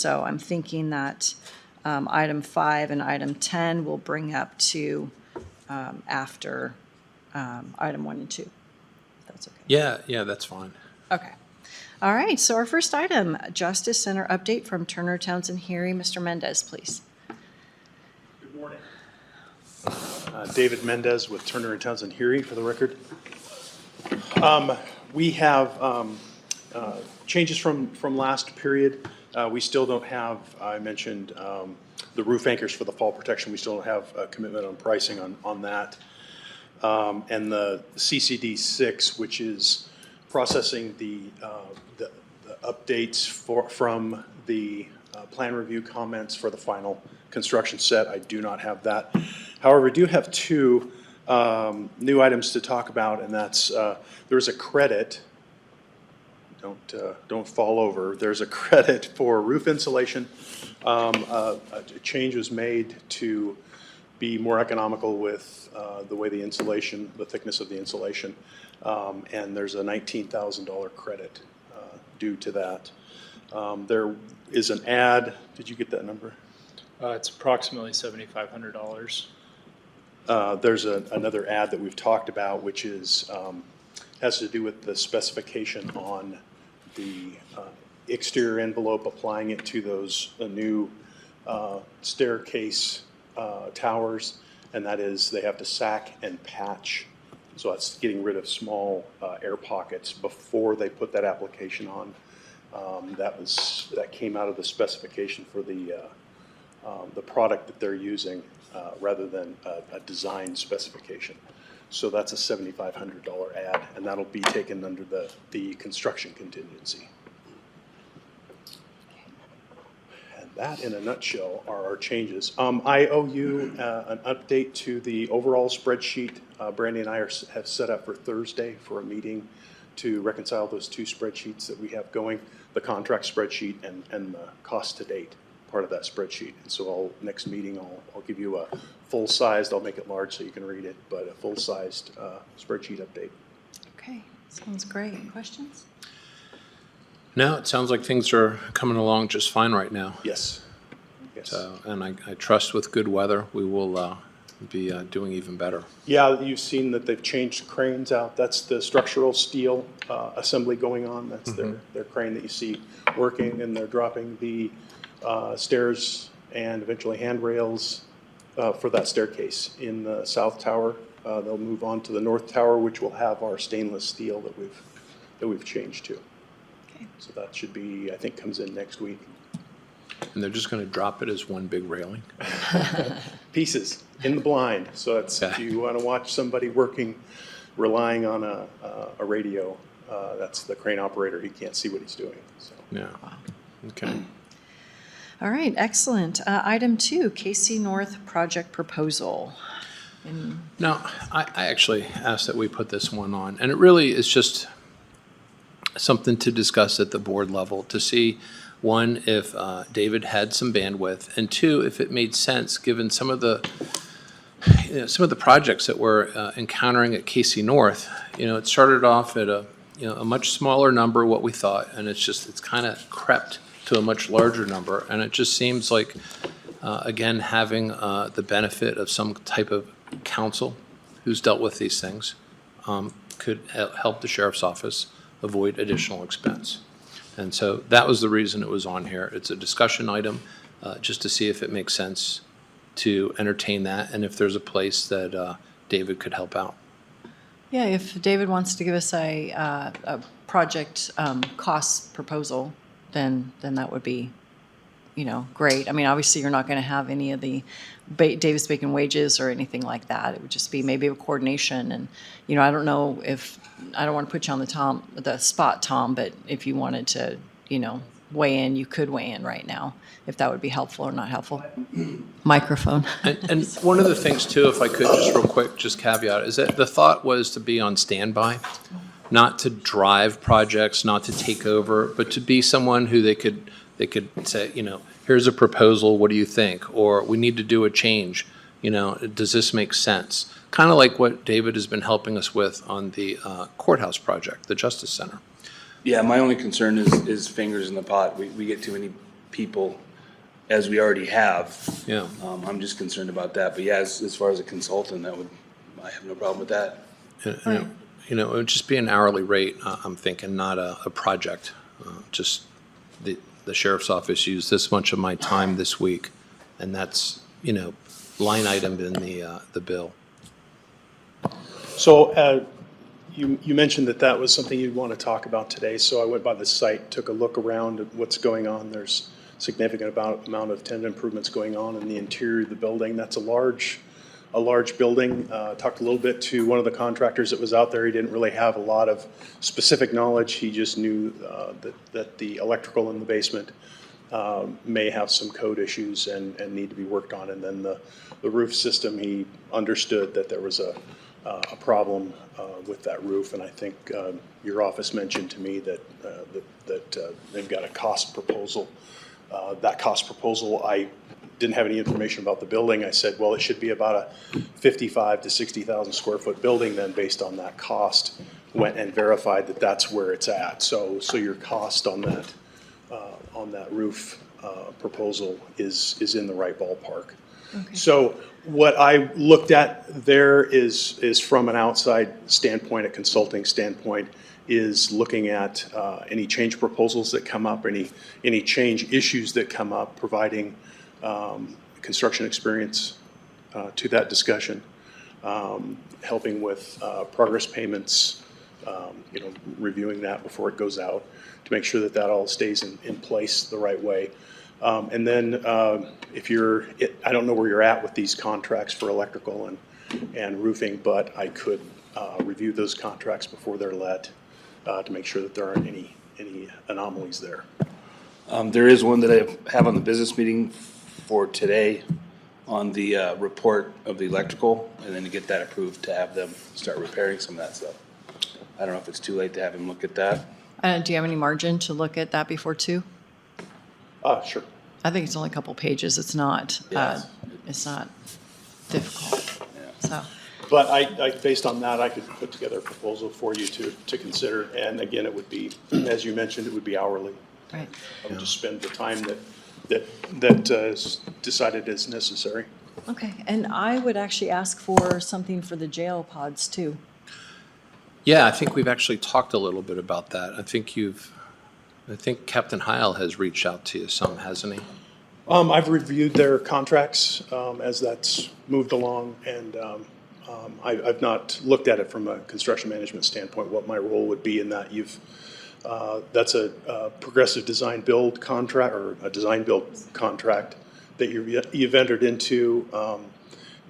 So I'm thinking that item 5 and item 10 will bring up to after item 1 and 2. If that's okay. Yeah, that's fine. Okay. All right. So our first item, Justice Center update from Turner, Townsend, Heery. Mr. Mendez, please. Good morning. David Mendez with Turner and Townsend Heery, for the record. We have changes from last period. We still don't have, I mentioned, the roof anchors for the fall protection. We still don't have a commitment on pricing on that. And the CCD 6, which is processing the updates from the plan review comments for the final construction set. I do not have that. However, I do have two new items to talk about, and that's there's a credit. Don't fall over. There's a credit for roof insulation. A change was made to be more economical with the way the insulation, the thickness of the insulation, and there's a $19,000 credit due to that. There is an ad. Did you get that number? It's approximately $7,500. There's another ad that we've talked about, which is has to do with the specification on the exterior envelope, applying it to those new staircase towers, and that is they have to sack and patch. So that's getting rid of small air pockets before they put that application on. That came out of the specification for the product that they're using rather than a design specification. So that's a $7,500 ad, and that'll be taken under the construction contingency. And that, in a nutshell, are our changes. I owe you an update to the overall spreadsheet. Brandy and I have set up for Thursday for a meeting to reconcile those two spreadsheets that we have going, the contract spreadsheet and the cost to date part of that spreadsheet. And so next meeting I'll give you a full-sized, I'll make it large so you can read it, but a full-sized spreadsheet update. Okay. Sounds great. Questions? No, it sounds like things are coming along just fine right now. Yes. Yes. And I trust with good weather, we will be doing even better. Yeah, you've seen that they've changed cranes out. That's the structural steel assembly going on. That's their crane that you see working, and they're dropping the stairs and eventually handrails for that staircase in the south tower. They'll move on to the north tower, which will have our stainless steel that we've changed to. Okay. So that should be, I think, comes in next week. And they're just going to drop it as one big railing? Pieces in the blind. So it's, if you want to watch somebody working, relying on a radio, that's the crane operator. He can't see what he's doing. So. Yeah. Wow. Okay. All right. Excellent. Item 2, KC North project proposal. Now, I actually asked that we put this one on, and it really is just something to discuss at the board level to see, one, if David had some bandwidth, and two, if it made sense given some of the projects that we're encountering at KC North. It started off at a much smaller number, what we thought, and it's kind of crept to a much larger number, and it just seems like, again, having the benefit of some type of counsel who's dealt with these things could help the sheriff's office avoid additional expense. And so that was the reason it was on here. It's a discussion item just to see if it makes sense to entertain that and if there's a place that David could help out. Yeah, if David wants to give us a project cost proposal, then that would be, great. I mean, obviously, you're not going to have any of the Davis Bacon wages or anything like that. It would just be maybe a coordination. And, I don't know if, I don't want to put you on the spot, Tom, but if you wanted to, weigh in, you could weigh in right now, if that would be helpful or not helpful. Microphone. And one of the things, too, if I could just real quick, just caveat, is that the thought was to be on standby, not to drive projects, not to take over, but to be someone who they could say, here's a proposal, what do you think? Or we need to do a change, does this make sense? Kind of like what David has been helping us with on the courthouse project, the Justice Center. Yeah, my only concern is fingers in the pot. We get too many people as we already have. Yeah. I'm just concerned about that, but yeah, as far as a consultant, I have no problem with that. You know, it would just be an hourly rate, I'm thinking, not a project. Just the sheriff's office used this much of my time this week, and that's, you know, line item in the bill. So you mentioned that was something you'd want to talk about today, so I went by the site, took a look around at what's going on. There's significant amount of tenant improvements going on in the interior of the building. That's a large building. Talked a little bit to one of the contractors that was out there. He didn't really have a lot of specific knowledge. He just knew that the electrical in the basement may have some code issues and need to be worked on. And then the roof system, he understood that there was a problem with that roof. And I think your office mentioned to me that they've got a cost proposal. That cost proposal, I didn't have any information about the building. I said, well, it should be about a 55 to 60,000 square foot building then based on that cost. Went and verified that that's where it's at. So your cost on that roof proposal is in the right ballpark. Okay. So what I looked at there is from an outside standpoint, a consulting standpoint, is looking at any change proposals that come up, any change issues that come up, providing construction experience to that discussion, helping with progress payments, reviewing that before it goes out to make sure that all stays in place the right way. And then I don't know where you're at with these contracts for electrical and roofing, but I could review those contracts before they're let to make sure that there aren't any anomalies there. There is one that I have on the business meeting for today on the report of the electrical, and then to get that approved to have them start repairing some of that stuff. I don't know if it's too late to have him look at that. Do you have any margin to look at that before 2? Sure. I think it's only a couple pages. It's not, Yes. it's not difficult, Yeah. so. But I based on that, I could put together a proposal for you to consider. And again, it would be, as you mentioned, it would be hourly. Right. I would just spend the time that is decided is necessary. Okay, and I would actually ask for something for the jail pods too. Yeah, I think we've actually talked a little bit about that. I think Captain Heil has reached out to you some, hasn't he? I've reviewed their contracts as that's moved along, and I've not looked at it from a construction management standpoint, what my role would be in that. That's a progressive design build contract, or a design build contract that you've entered into.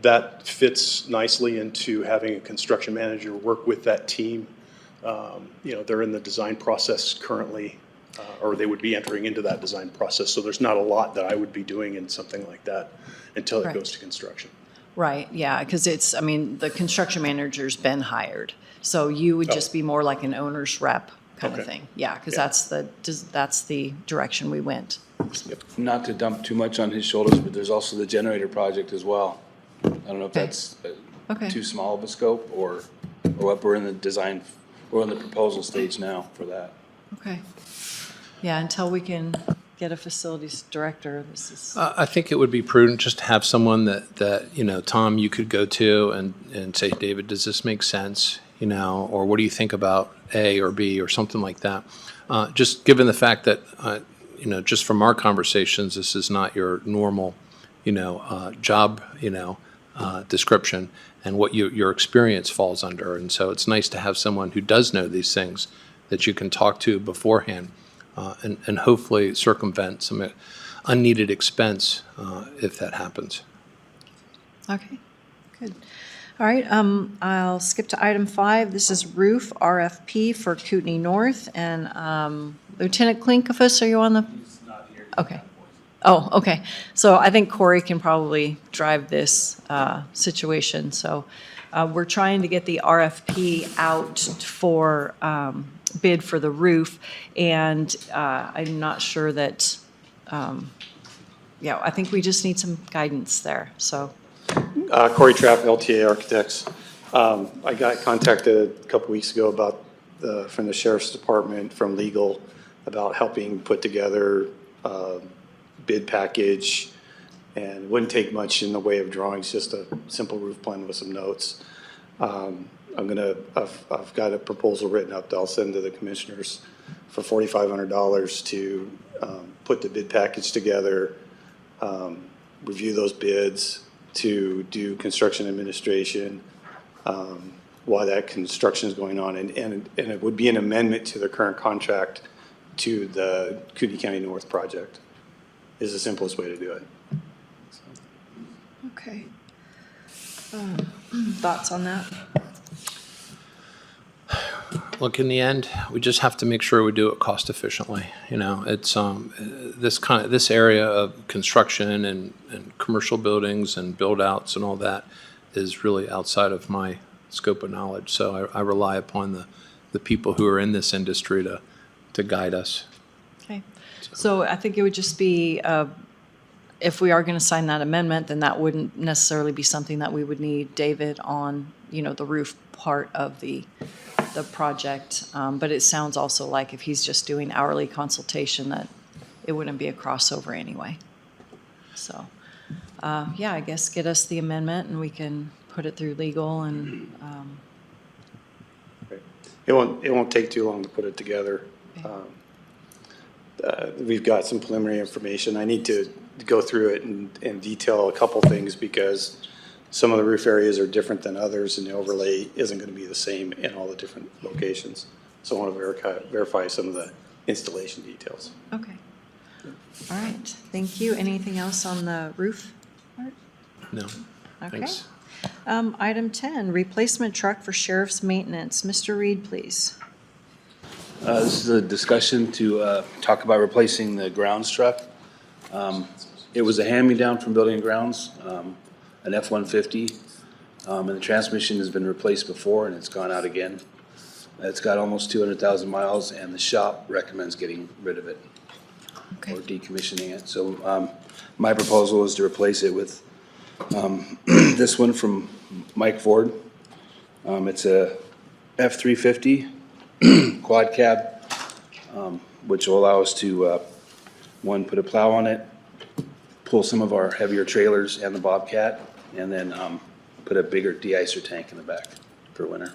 That fits nicely into having a construction manager work with that team. They're in the design process currently, or they would be entering into that design process. So there's not a lot that I would be doing in something like that until it Right. goes to construction. Right, yeah, because the construction manager's been hired. So you would just be more like an owner's rep kind of Okay. thing. Yeah, because Yeah. that's the direction we went. Not to dump too much on his shoulders, but there's also the generator project as well. I don't know if Okay. that's Okay. too small of a scope or what. We're in the design, we're in the proposal stage now for that. Okay. Yeah, until we can get a facilities director, this is, I think it would be prudent just to have someone that Tom, you could go to and say, David, does this make sense? Or what do you think about A or B or something like that? Just given the fact that, just from our conversations, this is not your normal, job, description and what your experience falls under. And so it's nice to have someone who does know these things that you can talk to beforehand and hopefully circumvent some unneeded expense if that happens. okay, good. All right, I'll skip to item 5. This is roof RFP for Kootenai North. And Lieutenant Klinkofus, are you on the? He's not here. Okay. Oh, okay. So I think Corey can probably drive this situation. So we're trying to get the RFP out for bid for the roof. And I'm not sure that, I think we just need some guidance there, so. Corey Trapp, LTA Architects. I got contacted a couple weeks ago from the Sheriff's Department, from legal, about helping put together bid package, and it wouldn't take much in the way of drawings, just a simple roof plan with some notes. I've got a proposal written up that I'll send to the commissioners for $4,500 to put the bid package together, review those bids, to do construction administration, while that construction is going on, and it would be an amendment to the current contract to the Kootenai County North project, is the simplest way to do it. Okay. Thoughts on that? Look, in the end, we just have to make sure we do it cost efficiently. You know, it's this area of construction and commercial buildings and build outs and all that is really outside of my scope of knowledge. So I rely upon the people who are in this industry to guide us. Okay. So I think it would just be, if we are going to sign that amendment, then that wouldn't necessarily be something that we would need David on, the roof part of the project. But it sounds also like if he's just doing hourly consultation, that it wouldn't be a crossover anyway. So, yeah, I guess get us the amendment and we can put it through legal and, It won't take too long to put it together. We've got some preliminary information. I need to go through it and detail a couple things because some of the roof areas are different than others and the overlay isn't going to be the same in all the different locations. So I want to verify some of the installation details. okay. All right, thank you. Anything else on the roof part? No, Okay. thanks. Item 10, replacement truck for sheriff's maintenance. Mr. Reed, please. This is a discussion to talk about replacing the grounds truck. It was a hand-me-down from Building and Grounds, an F-150, and the transmission has been replaced before and it's gone out again. It's got almost 200,000 miles and the shop recommends getting rid of it Okay. or decommissioning it. So my proposal is to replace it with this one from Mike Ford. It's a F-350 quad cab, which will allow us to, one, put a plow on it, pull some of our heavier trailers and the Bobcat, and then put a bigger de-icer tank in the back for winter.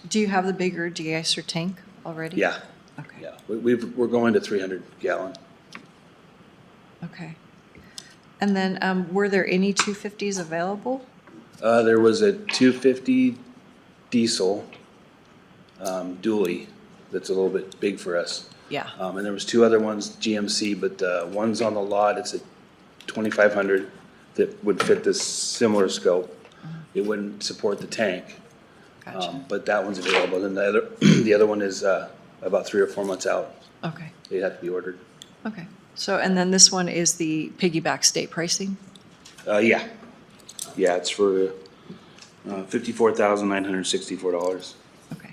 Do you have the bigger de-icer tank already? Yeah, Okay. yeah. We're going to 300 gallon. Okay. And then, were there any 250s available? There was a 250 diesel dually that's a little bit big for us. Yeah. And there was two other ones, GMC, but one's on the lot, it's a 2500 that would fit this similar scope. It wouldn't support the tank, Gotcha. but that one's available. And the other one is about 3 or 4 months out. Okay. They have to be ordered. Okay. So, and then this one is the piggyback state pricing? Yeah. Yeah, it's for $54,964. Okay.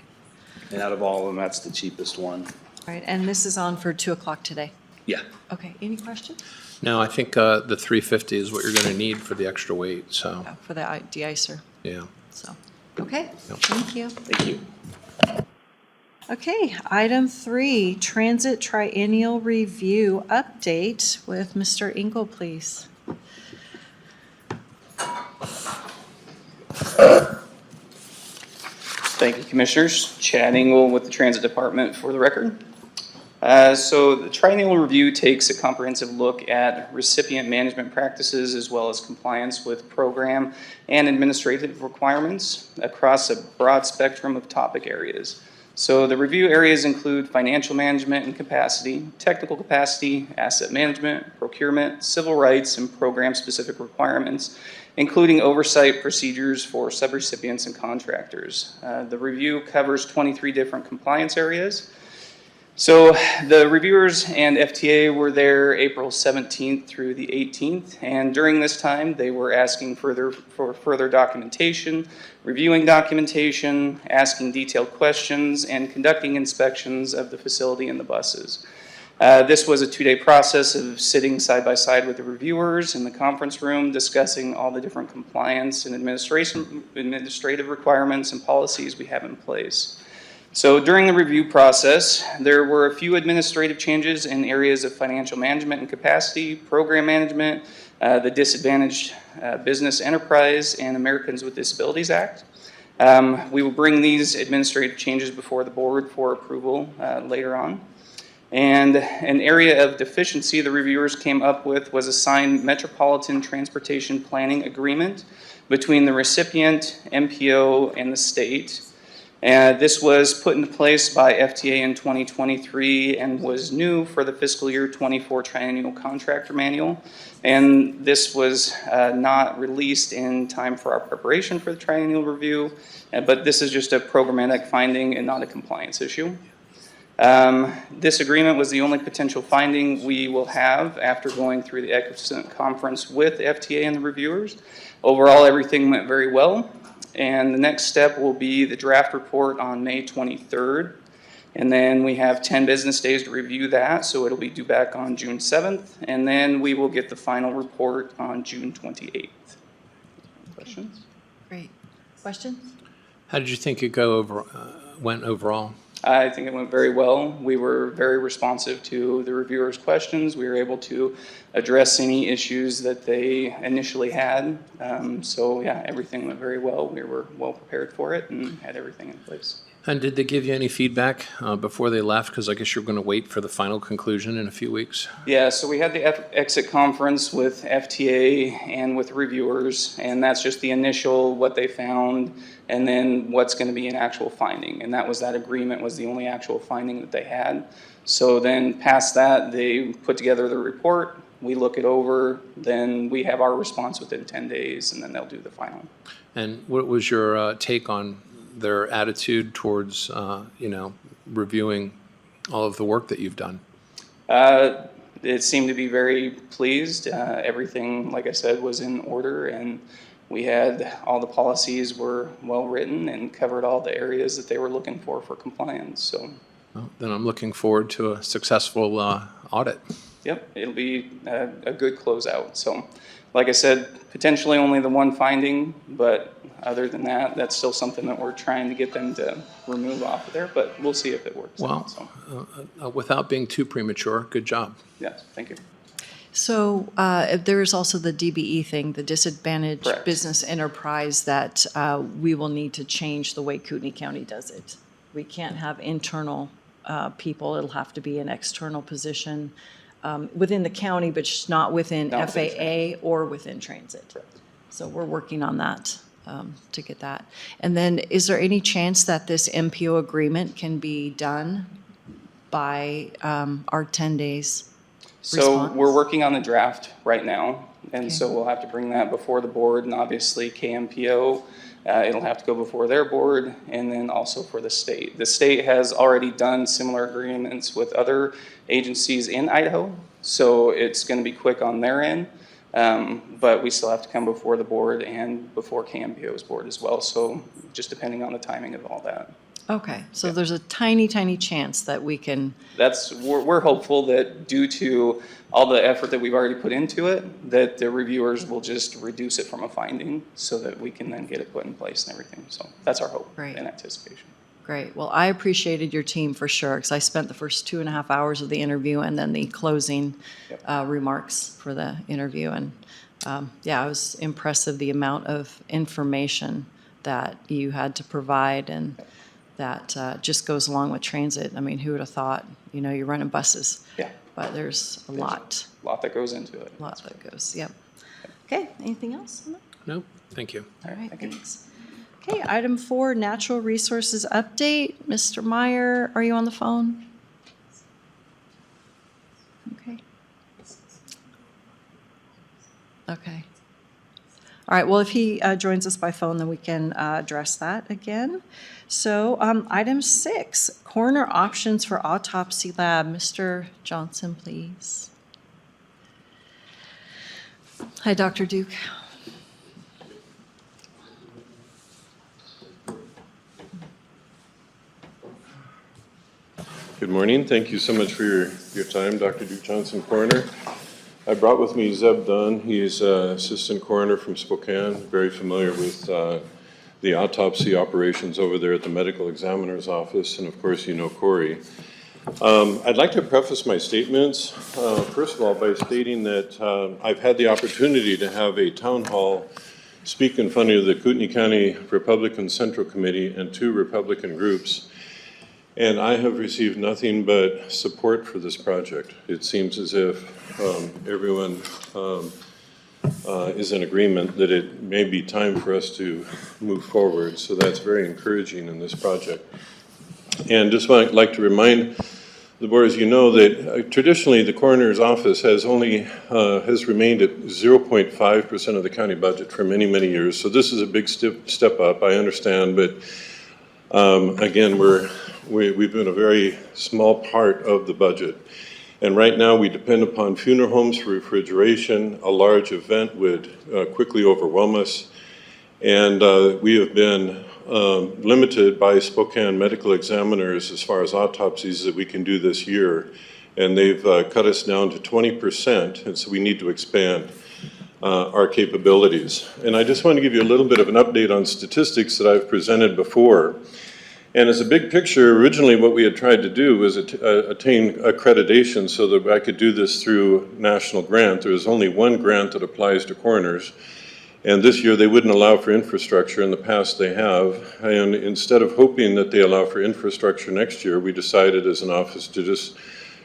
And out of all of them, that's the cheapest one. All right, and this is on for 2 o'clock today? Yeah. Okay, any questions? No, I think the 350 is what you're going to need for the extra weight, so, Oh, for the de-icer, yeah. so, okay, Yep. thank you. Thank you. Okay, item 3, transit triennial review update with Mr. Engel, please. Thank you, Commissioners. Chad Engel with the Transit Department for the record. So the Triennial Review takes a comprehensive look at recipient management practices as well as compliance with program and administrative requirements across a broad spectrum of topic areas. So the review areas include financial management and capacity, technical capacity, asset management, procurement, civil rights, and program-specific requirements, including oversight procedures for subrecipients and contractors. The review covers 23 different compliance areas. So the reviewers and FTA were there April 17th through the 18th, and during this time they were asking for further documentation, reviewing documentation, asking detailed questions, and conducting inspections of the facility and the buses. This was a 2-day process of sitting side by side with the reviewers in the conference room, discussing all the different compliance and administrative requirements and policies we have in place. So during the review process, there were a few administrative changes in areas of financial management and capacity, program management, the Disadvantaged Business Enterprise, and Americans with Disabilities Act. We will bring these administrative changes before the board for approval later on. And an area of deficiency the reviewers came up with was a signed Metropolitan Transportation Planning Agreement between the recipient, MPO, and the state. This was put into place by FTA in 2023 and was new for the fiscal year 24 Triennial Contractor Manual. And this was not released in time for our preparation for the triennial review, but this is just a programmatic finding and not a compliance issue. This agreement was the only potential finding we will have after going through the Excellent Conference with FTA and the reviewers. Overall, everything went very well. And the next step will be the draft report on May 23rd. And then we have 10 business days to review that, so it'll be due back on June 7th. And then we will get the final report on June 28th. Questions? Great. Questions? How did you think it went overall? I think it went very well. We were very responsive to the reviewers' questions. We were able to address any issues that they initially had. So yeah, everything went very well. We were well prepared for it and had everything in place. And did they give you any feedback before they left? Because I guess you're going to wait for the final conclusion in a few weeks. Yeah, so we had the exit conference with FTA and with reviewers, and that's just the initial what they found, and then what's going to be an actual finding. And that agreement was the only actual finding that they had. So then past that, they put together the report, we look it over, then we have our response within 10 days, and then they'll do the final. And what was your take on their attitude towards, reviewing all of the work that you've done? It seemed to be very pleased. Everything, like I said, was in order, and we had all the policies were well written and covered all the areas that they were looking for compliance. So, Well, then I'm looking forward to a successful audit. yep, it'll be a good closeout. So, like I said, potentially only the one finding, but other than that, that's still something that we're trying to get them to remove off of there, but we'll see if it works. Well, So, without being too premature, good job. yes, thank you. So there is also the DBE thing, the Disadvantaged Correct. Business Enterprise, that we will need to change the way Kootenai County does it. We can't have internal people. It'll have to be an external position within the county, but just not within Not within FAA or within transit. Correct. So we're working on that to get that. And then is there any chance that this MPO agreement can be done by our 10 days? So Response? we're working on the draft right now, and Okay. so we'll have to bring that before the board, and obviously KMPO, it'll have to go before their board, and then also for the state. The state has already done similar agreements with other agencies in Idaho, so it's gonna be quick on their end. But we still have to come before the board and before KMPO's board as well, so just depending on the timing of all that. Okay, so there's a tiny, tiny chance that we can, We're hopeful that due to all the effort that we've already put into it, that the reviewers will just reduce it from a finding so that we can then get it put in place and everything. So that's our hope Great. and anticipation. great. Well, I appreciated your team for sure, because I spent the first 2.5 hours of the interview and then the closing remarks for the interview. And yeah, it was impressive, the amount of information that you had to provide, and that just goes along with transit. I mean, who would have thought, you're running buses, Yeah, but there's a lot a lot that goes into it. that goes, yep. Okay, anything else on that? No, thank you. All right, Thank you. thanks. Okay, item 4, natural resources update. Mr. Meyer, are you on the phone? Okay. Okay. All right, well, if he joins us by phone, then we can address that again. So item 6, coroner options for autopsy lab. Mr. Johnson, please. Hi, Dr. Duke. Good morning. Thank you so much for your time, Dr. Duke Johnson, coroner. I brought with me Zeb Dunn. He's assistant coroner from Spokane, very familiar with the autopsy operations over there at the medical examiner's office, and of course, you know Corey. I'd like to preface my statements, first of all, by stating that I've had the opportunity to have a town hall speak in front of the Kootenai County Republican Central Committee and 2 Republican groups, and I have received nothing but support for this project. It seems as if everyone is in agreement that it may be time for us to move forward, so that's very encouraging in this project. And just would like to remind the board, as you know, that traditionally the coroner's office has only has remained at 0.5% of the county budget for many, many years. So this is a big step up, I understand, but again, we've been a very small part of the budget. And right now we depend upon funeral homes for refrigeration. A large event would quickly overwhelm us. And we have been limited by Spokane medical examiners as far as autopsies that we can do this year. And they've cut us down to 20%, and so we need to expand our capabilities. And I just want to give you a little bit of an update on statistics that I've presented before. And as a big picture, originally what we had tried to do was attain accreditation so that I could do this through national grant. There is only one grant that applies to coroners. And this year they wouldn't allow for infrastructure. In the past they have. And instead of hoping that they allow for infrastructure next year, we decided as an office to just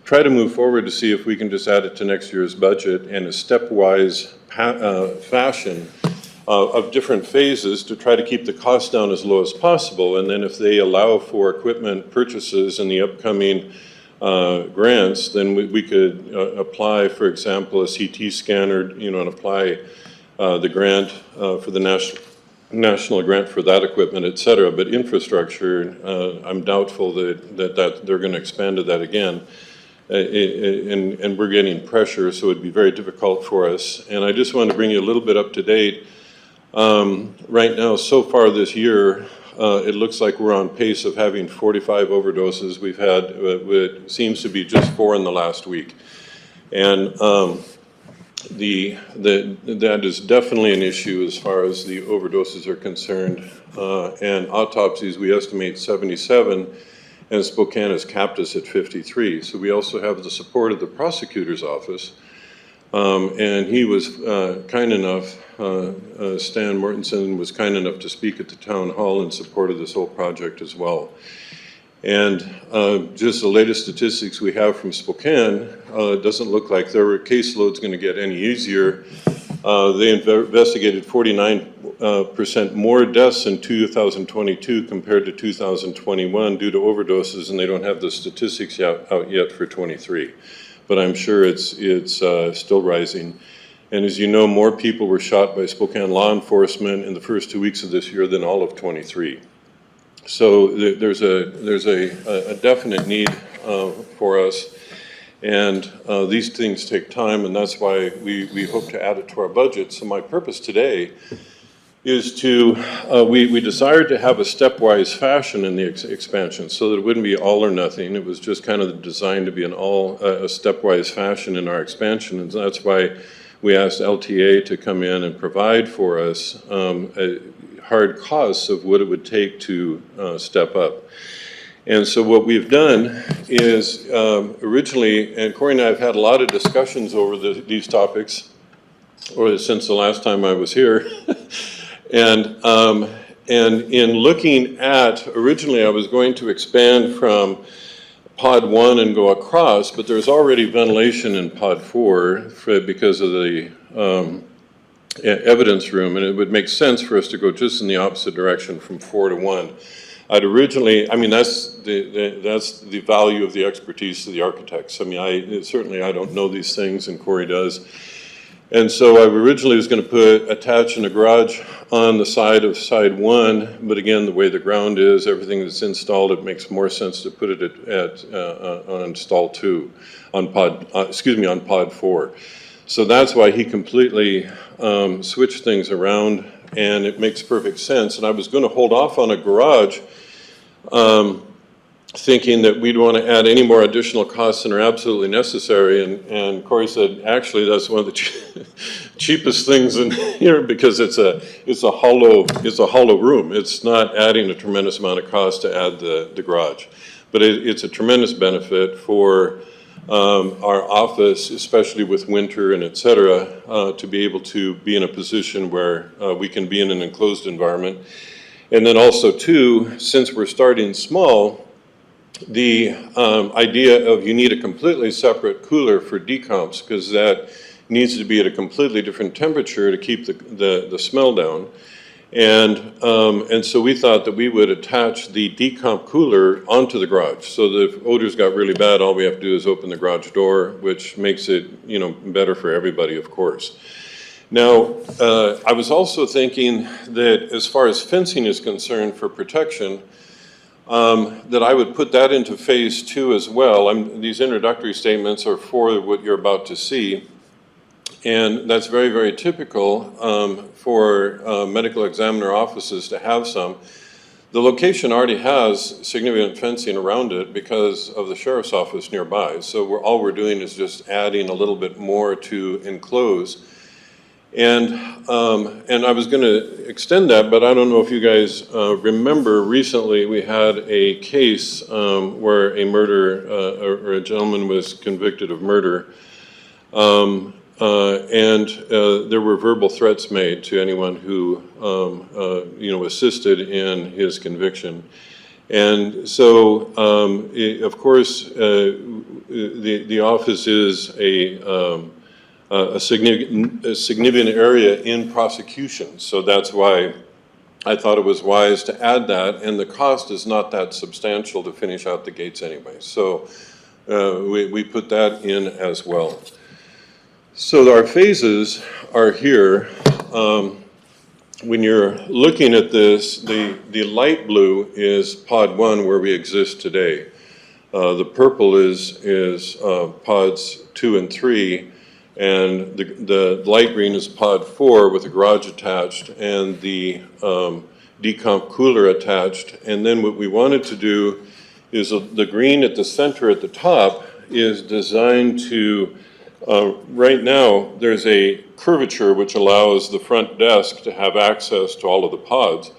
try to move forward to see if we can just add it to next year's budget in a stepwise fashion of different phases to try to keep the cost down as low as possible. And then if they allow for equipment purchases in the upcoming grants, then we could apply, for example, a CT scanner, and apply the grant for the national grant for that equipment, et cetera. But infrastructure, I'm doubtful that they're going to expand to that again. And we're getting pressure, so it'd be very difficult for us. And I just want to bring you a little bit up to date. Right now, so far this year, it looks like we're on pace of having 45 overdoses. We've had, it seems to be just 4 in the last week. And that is definitely an issue as far as the overdoses are concerned. And autopsies, we estimate 77, and Spokane has capped us at 53. So we also have the support of the prosecutor's office. And he was kind enough, Stan Mortensen was kind enough to speak at the town hall in support of this whole project as well. And just the latest statistics we have from Spokane, it doesn't look like their caseload's going to get any easier. They investigated 49% more deaths in 2022 compared to 2021 due to overdoses, and they don't have the statistics out yet for 23. But I'm sure it's still rising. And as you know, more people were shot by Spokane law enforcement in the first 2 weeks of this year than all of 23. So there's a definite need for us, and these things take time, and that's why we hope to add it to our budget. So my purpose today is to, we desired to have a stepwise fashion in the expansion so that it wouldn't be all or nothing. It was just kind of designed to be a stepwise fashion in our expansion, and that's why we asked LTA to come in and provide for us hard costs of what it would take to step up. And so what we've done is originally, and Corey and I have had a lot of discussions over these topics, or since the last time I was here. And in looking at, originally I was going to expand from pod 1 and go across, but there's already ventilation in pod 4 because of the evidence room, and it would make sense for us to go just in the opposite direction from 4 to 1. I'd originally, I mean, that's the value of the expertise of the architects. I mean, certainly I don't know these things, and Corey does. And so I originally was going to attach in a garage on the side of side 1, but again, the way the ground is, everything that's installed, it makes more sense to put it on stall 2, on pod 4. So that's why he completely switched things around, and it makes perfect sense. And I was going to hold off on a garage thinking that we'd want to add any more additional costs than are absolutely necessary. And Corey said, actually, that's one of the cheapest things in here because it's a hollow room. It's not adding a tremendous amount of cost to add the garage. But it's a tremendous benefit for our office, especially with winter and et cetera, to be able to be in a position where we can be in an enclosed environment. And then also too, since we're starting small, the idea of you need a completely separate cooler for decomps because that needs to be at a completely different temperature to keep the smell down. And so we thought that we would attach the decomp cooler onto the garage. So that if odors got really bad, all we have to do is open the garage door, which makes it, you know, better for everybody, of course. Now, I was also thinking that as far as fencing is concerned for protection, that I would put that into phase 2 as well. These introductory statements are for what you're about to see. And that's very, very typical for medical examiner offices to have some. The location already has significant fencing around it because of the sheriff's office nearby. So all we're doing is just adding a little bit more to enclose. And I was going to extend that, but I don't know if you guys remember recently we had a case where a murder or a gentleman was convicted of murder. And there were verbal threats made to anyone who, assisted in his conviction. And so, of course, the office is a significant area in prosecution. So that's why I thought it was wise to add that. And the cost is not that substantial to finish out the gates anyway. So we put that in as well. So our phases are here. When you're looking at this, the light blue is pod 1 where we exist today. The purple is pods 2 and 3, and the light green is pod 4 with the garage attached and the decomp cooler attached. And then what we wanted to do is the green at the center at the top is designed to right now, there's a curvature which allows the front desk to have access to all of the pods.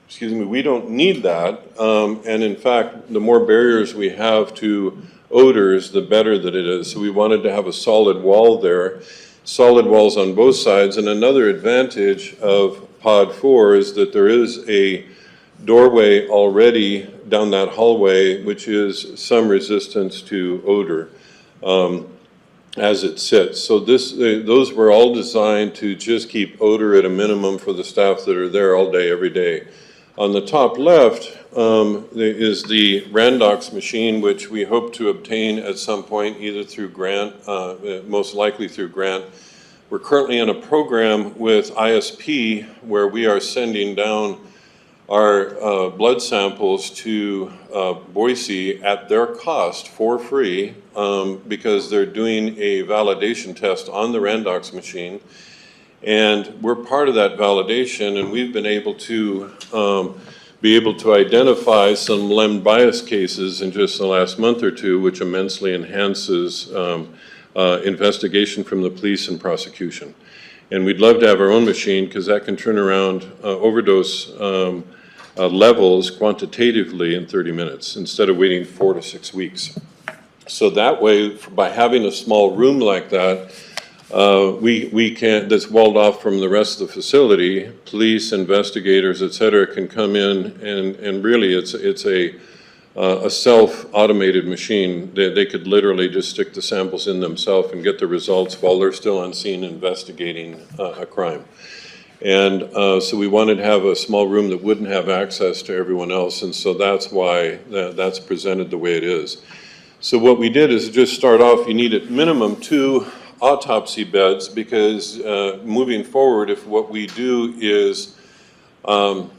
Excuse me, we don't need that. And in fact, the more barriers we have to odors, the better that it is. So we wanted to have a solid wall there, solid walls on both sides. And another advantage of pod 4 is that there is a doorway already down that hallway, which is some resistance to odor. As it sits. So those were all designed to just keep odor at a minimum for the staff that are there all day, every day. On the top left is the Randox machine, which we hope to obtain at some point, either through grant, most likely through grant. We're currently in a program with ISP where we are sending down our blood samples to Boise at their cost for free because they're doing a validation test on the Randox machine. And we're part of that validation, and we've been able to identify some LEM bias cases in just the last month or two, which immensely enhances investigation from the police and prosecution. And we'd love to have our own machine because that can turn around overdose levels quantitatively in 30 minutes instead of waiting 4 to 6 weeks. So that way, by having a small room like that, we can, that's walled off from the rest of the facility, police, investigators, et cetera, can come in and really it's a self-automated machine. They could literally just stick the samples in themselves and get the results while they're still on scene investigating a crime. And so we wanted to have a small room that wouldn't have access to everyone else, and so that's why that's presented the way it is. So what we did is just start off, you need at minimum 2 autopsy beds because moving forward, if what we do is bring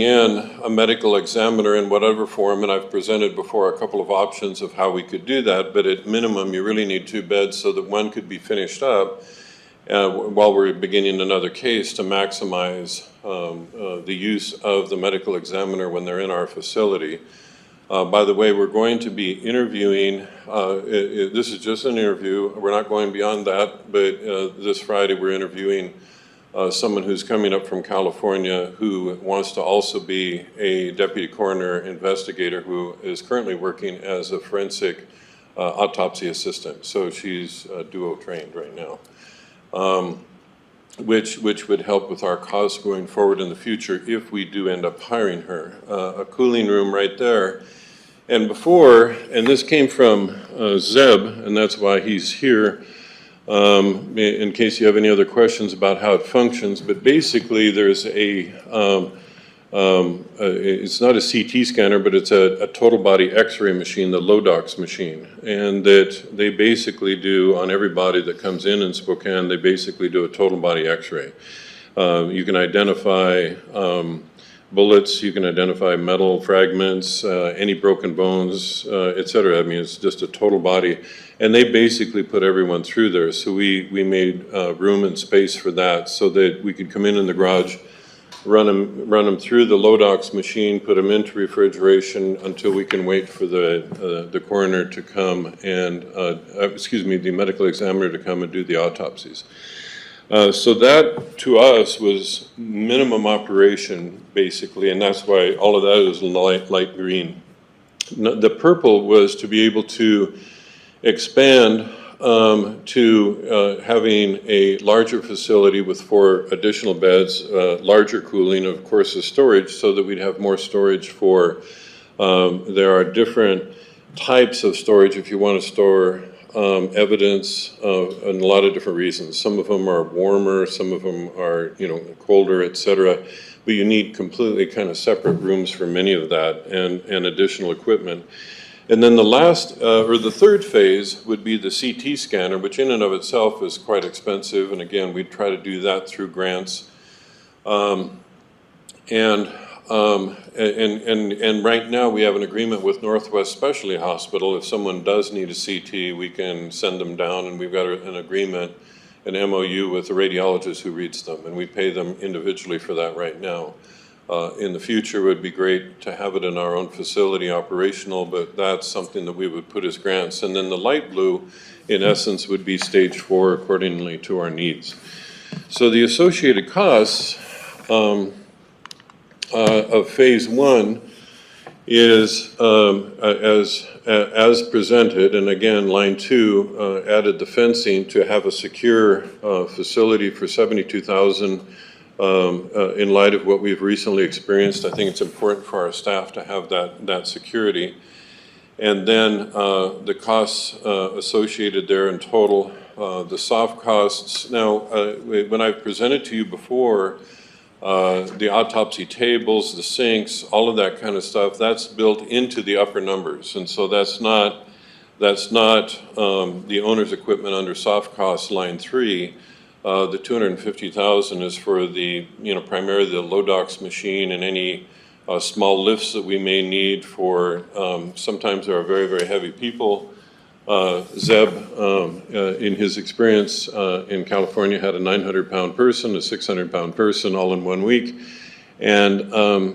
in a medical examiner in whatever form, and I've presented before a couple of options of how we could do that, but at minimum you really need 2 beds so that one could be finished up. while we're beginning another case to maximize the use of the medical examiner when they're in our facility. By the way, we're going to be interviewing, this is just an interview, we're not going beyond that, but this Friday we're interviewing someone who's coming up from California who wants to also be a deputy coroner investigator who is currently working as a forensic autopsy assistant. So she's duo trained right now, which would help with our costs going forward in the future if we do end up hiring her. A cooling room right there. And before, and this came from Zeb, and that's why he's here, in case you have any other questions about how it functions, but basically there's it's not a CT scanner, but it's a total body x-ray machine, the Lodox machine, and that they basically do on everybody that comes in Spokane, they basically do a total body x-ray. You can identify bullets, you can identify metal fragments, any broken bones, et cetera. I mean, it's just a total body. And they basically put everyone through there. So we made room and space for that so that we could come in the garage, run them through the Lodox machine, put them into refrigeration until we can wait for the coroner to come and, the medical examiner to come and do the autopsies. So that, to us, was minimum operation, basically, and that's why all of that is light green. The purple was to be able to expand to having a larger facility with 4 additional beds, larger cooling, of course, the storage, so that we'd have more storage for, there are different types of storage if you want to store evidence and a lot of different reasons. Some of them are warmer, some of them are, colder, et cetera. But you need completely kind of separate rooms for many of that and additional equipment. And then the last, or the third phase would be the CT scanner, which in and of itself is quite expensive. And again, we try to do that through grants. And right now we have an agreement with Northwest Specialty Hospital. If someone does need a CT, we can send them down, and we've got an agreement, an MOU with the radiologist who reads them, and we pay them individually for that right now. In the future, it would be great to have it in our own facility operational, but that's something that we would put as grants. And then the light blue, in essence, would be stage 4 accordingly to our needs. So the associated costs of phase 1 is as presented, and again, line 2 added the fencing to have a secure facility for $72,000. In light of what we've recently experienced, I think it's important for our staff to have that security. And then the costs associated there in total, the soft costs. Now, when I've presented to you before, the autopsy tables, the sinks, all of that kind of stuff, that's built into the upper numbers. And so that's not the owner's equipment under soft costs line 3. The $250,000 is for the, primarily the Lodox machine and any small lifts that we may need for, sometimes there are very, very heavy people. Zeb, in his experience in California, had a 900-pound person, a 600-pound person all in 1 week. And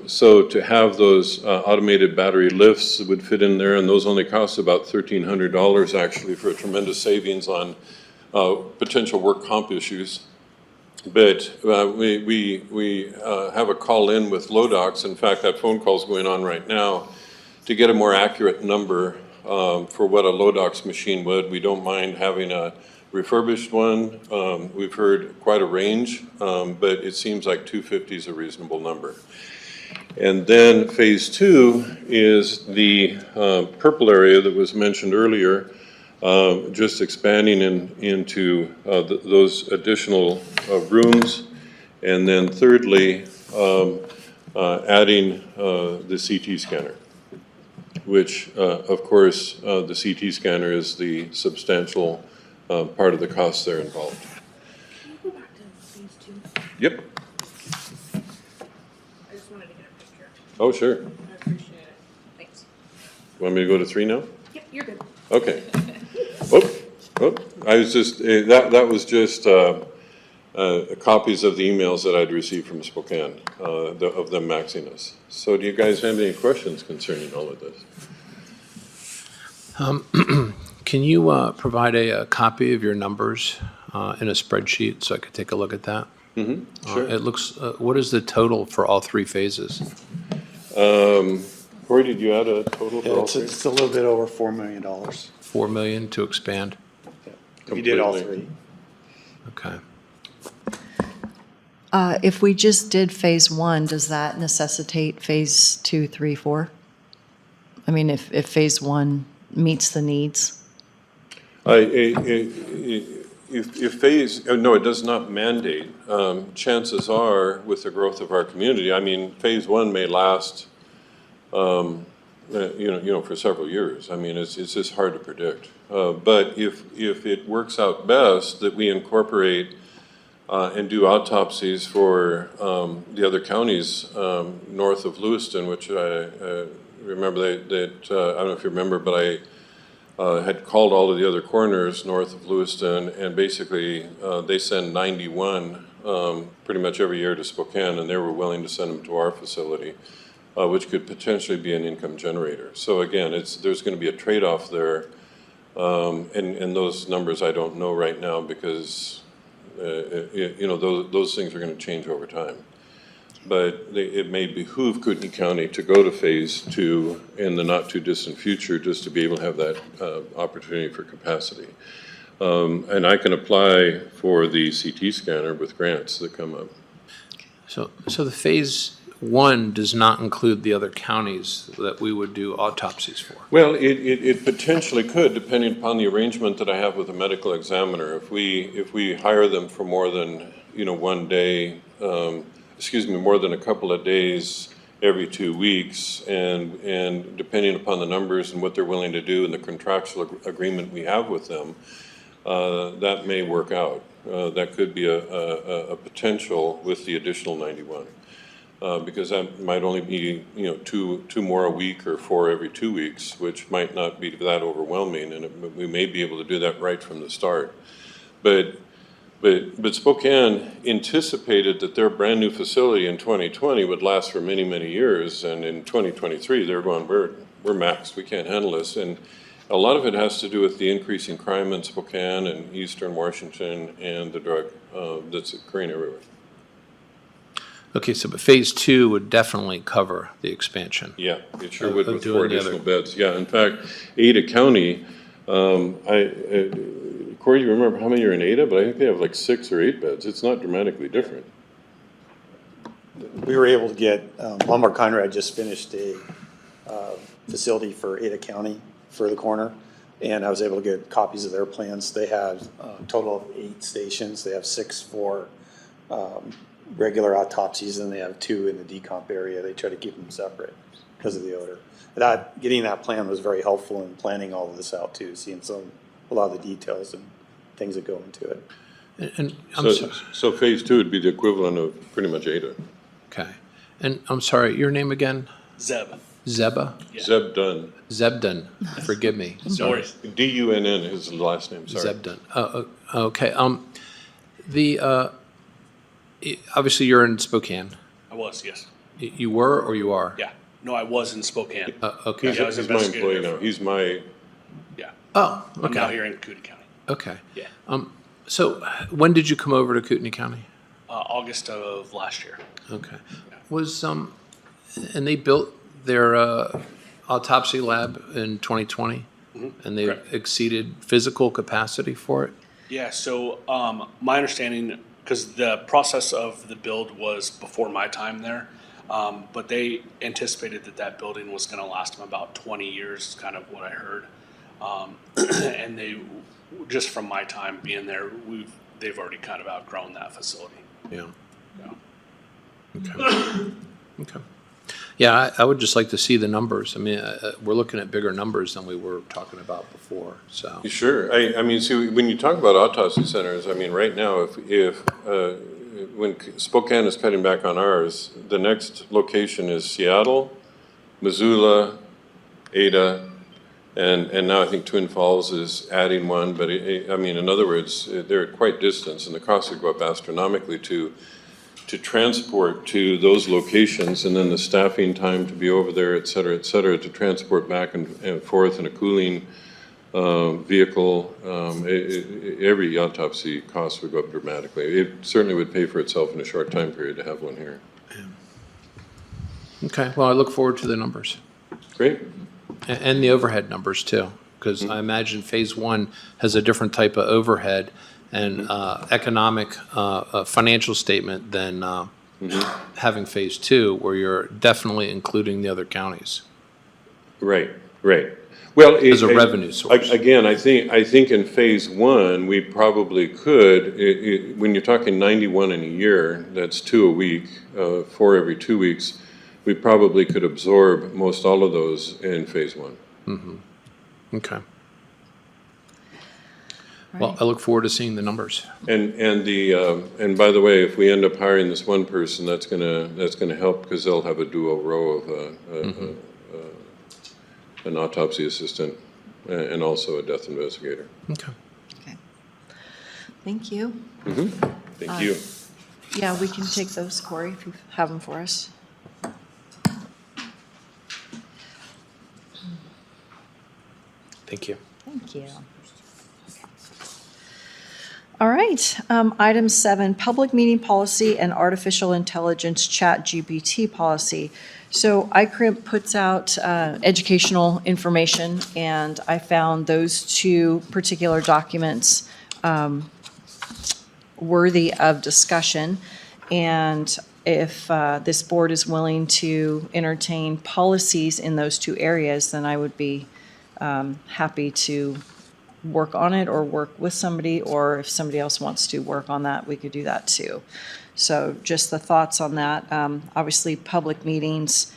so to have those automated battery lifts would fit in there, and those only cost about $1,300 actually, for a tremendous savings on potential work comp issues. But we have a call in with Lodox. In fact, that phone call is going on right now to get a more accurate number for what a Lodox machine would. We don't mind having a refurbished one. We've heard quite a range, but it seems like 250 is a reasonable number. And then phase 2 is the purple area that was mentioned earlier, just expanding into those additional rooms. And then thirdly, adding the CT scanner, which of course the CT scanner is the substantial part of the cost there involved. Can you go back to phase 2? Yep. I just wanted to get a picture. Oh, sure. I appreciate it. Thanks. Want me to go to 3 now? Yep, you're good. Okay. I was just, that was just copies of the emails that I'd received from Spokane, of them maxing us. So do you guys have any questions concerning all of this? Can you provide a copy of your numbers in a spreadsheet so I could take a look at that? Sure. It looks, what is the total for all three phases? Corey, did you add a total for all three? It's a little bit over $4 million. 4 million to expand? If you did all Completely. three. Okay. If we just did phase one, does that necessitate phase 2, 3, 4? I mean, if phase one meets the needs? If phase, no, it does not mandate. Chances are, with the growth of our community, I mean, phase one may last, for several years. I mean, it's just hard to predict. But if it works out best that we incorporate and do autopsies for the other counties north of Lewiston, which I remember that I don't know if you remember, but I had called all of the other coroners north of Lewiston, and basically they send 91 pretty much every year to Spokane, and they were willing to send them to our facility, which could potentially be an income generator. So again, there's going to be a trade-off there, and those numbers I don't know right now because those things are going to change over time. But it may behoove Kootenai County to go to phase 2 in the not too distant future, just to be able to have that opportunity for capacity. And I can apply for the CT scanner with grants that come up. So the phase 1 does not include the other counties that we would do autopsies for? Well, it potentially could, depending upon the arrangement that I have with the medical examiner. If we hire them for more than, one day, more than a couple of days every 2 weeks, and depending upon the numbers and what they're willing to do and the contractual agreement we have with them, that may work out. That could be a potential with the additional 91. Because that might only be, two more a week or 4 every 2 weeks, which might not be that overwhelming, and we may be able to do that right from the start. But Spokane anticipated that their brand new facility in 2020 would last for many, many years, and in 2023 they're going, we're maxed, we can't handle this, and a lot of it has to do with the increasing crime in Spokane and Eastern Washington and the drug that's occurring everywhere. Okay, but phase 2 would definitely cover the expansion. Yeah, it sure would with doing 4 the additional other- beds. Yeah, in fact, Ada County, Corey, you remember how many are in Ada? But I think they have like 6 or 8 beds. It's not dramatically different. We were able to get, Lombard Conrad just finished a facility for Ada County for the coroner, and I was able to get copies of their plans. They have a total of 8 stations. They have 6 for regular autopsies, and they have 2 in the decomp area. They try to keep them separate because of the odor. Getting that plan was very helpful in planning all of this out too, seeing a lot of the details and things that go into it. And So phase 2 would be the equivalent of pretty much Ada. okay. And I'm sorry, your name again? Zeb. Zeba? Zeb Dunn. Zebdun, forgive me. No worries. D-U-N-N is the last name, sorry. Zebdun. Okay. Obviously you're in Spokane. I was, yes. You were or you are? Yeah. No, I was in Spokane. Okay. Yeah, I was He's my investigator employee there now. for- He's my, Yeah. Oh, I'm now okay. here in Kootenai County. Okay. Yeah. So when did you come over to Kootenai County? August of last year. Okay. And they built their autopsy lab in 2020? And they Correct. exceeded physical capacity for it? Yeah, so my understanding, because the process of the build was before my time there, but they anticipated that building was going to last them about 20 years, is kind of what I heard. And they, just from my time being there, they've already kind of outgrown that facility. Yeah. Yeah. Okay. Okay. Yeah, I would just like to see the numbers. I mean, we're looking at bigger numbers than we were talking about before, so. sure. I mean, see, when you talk about autopsy centers, I mean, right now, when Spokane is cutting back on ours, the next location is Seattle, Missoula, Ada, And now I think Twin Falls is adding one, but I mean, in other words, they're at quite distance, and the costs would go up astronomically to transport to those locations, and then the staffing time to be over there, et cetera, to transport back and forth in a cooling vehicle. Every autopsy cost would go up dramatically. It certainly would pay for itself in a short time period to have one here. Okay, well, I look forward to the numbers. Great. And the overhead numbers too, because I imagine phase one has a different type of overhead and economic financial statement than having phase two, where you're definitely including the other counties. Right. Well, As a revenue source. Again, I think in phase one, we probably could, when you're talking 91 in a year, that's 2 a week, 4 every 2 weeks, we probably could absorb most all of those in phase one. Okay. Well, I look forward to seeing the numbers. And by the way, if we end up hiring this one person, that's gonna help, because they'll have a dual row of an autopsy assistant and also a death investigator. Okay. Okay. Thank you. Thank you. Yeah, we can take those, Corey, if you have them for us. Thank you. Thank you. All right, item 7, public meeting policy and artificial intelligence ChatGPT policy. So ICRMP puts out educational information, and I found those two particular documents worthy of discussion. And if this board is willing to entertain policies in those two areas, then I would be happy to work on it or work with somebody, or if somebody else wants to work on that, we could do that too. So just the thoughts on that. Obviously, public meetings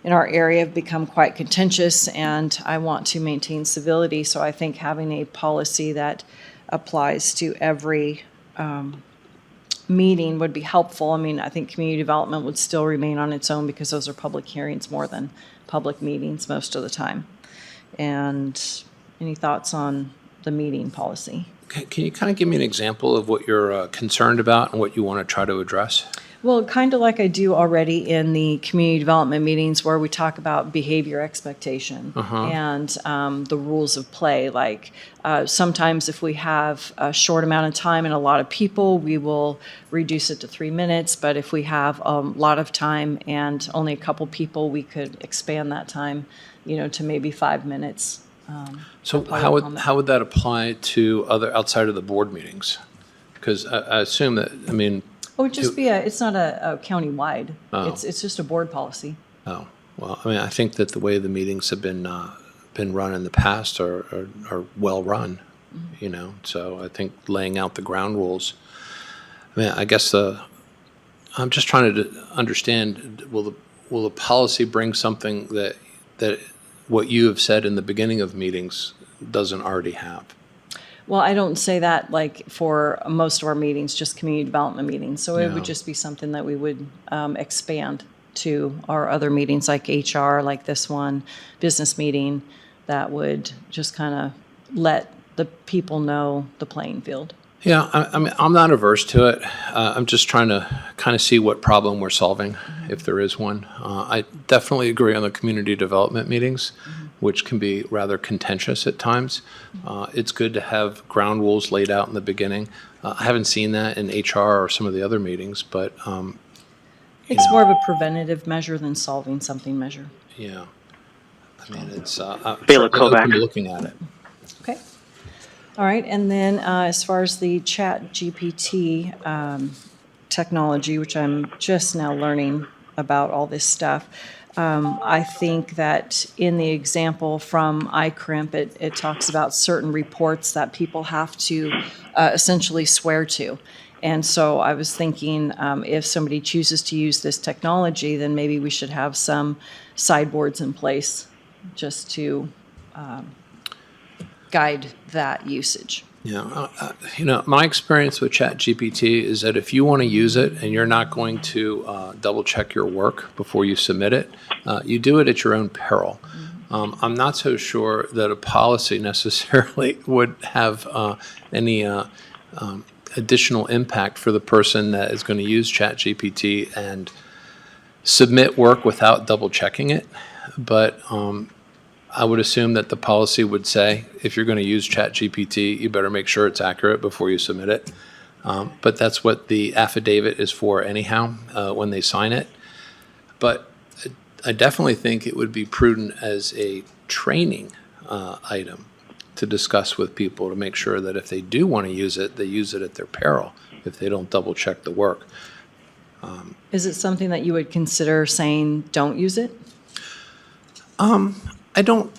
in our area have become quite contentious, and I want to maintain civility, so I think having a policy that applies to every meeting would be helpful. I mean, I think community development would still remain on its own, because those are public hearings more than public meetings most of the time. And any thoughts on the meeting policy? Can you kind of give me an example of what you're concerned about and what you want to try to address? Well, kind of like I do already in the community development meetings, where we talk about behavior expectation and the rules of play. Like sometimes if we have a short amount of time and a lot of people, we will reduce it to 3 minutes. But if we have a lot of time and only a couple people, we could expand that time, to maybe 5 minutes. So how would that apply to other outside of the board meetings? Because I assume that, I mean. It would just be it's not a county-wide. Oh. It's just a board policy. Oh, well, I mean, I think that the way the meetings have been run in the past are well run, so I think laying out the ground rules. I mean, I guess I'm just trying to understand, will the policy bring something that what you have said in the beginning of meetings doesn't already have? Well, I don't say that like for most of our meetings, just community development meetings. So it Yeah. would just be something that we would expand to our other meetings, like HR, like this one, business meeting, that would just kind of let the people know the playing field. Yeah, I mean, I'm not averse to it. I'm just trying to kind of see what problem we're solving, if there is one. I definitely agree on the community development meetings, which can be rather contentious at times. It's good to have ground rules laid out in the beginning. I haven't seen that in HR or some of the other meetings, but It's more of a preventative measure than solving something measure. yeah. I mean, it's Baylor certainly open Kovac. to looking at it. Okay. All right, and then as far as the ChatGPT technology, which I'm just now learning about all this stuff, I think that in the example from ICRMP, it talks about certain reports that people have to essentially swear to. And so I was thinking, if somebody chooses to use this technology, then maybe we should have some sideboards in place just to guide that usage. Yeah, my experience with ChatGPT is that if you want to use it and you're not going to double check your work before you submit it, you do it at your own peril. I'm not so sure that a policy necessarily would have any additional impact for the person that is going to use ChatGPT and submit work without double checking it. But I would assume that the policy would say, if you're going to use ChatGPT, you better make sure it's accurate before you submit it. But that's what the affidavit is for anyhow, when they sign it. But I definitely think it would be prudent as a training item to discuss with people to make sure that if they do want to use it, they use it at their peril if they don't double check the work. Is it something that you would consider saying, don't use it? I don't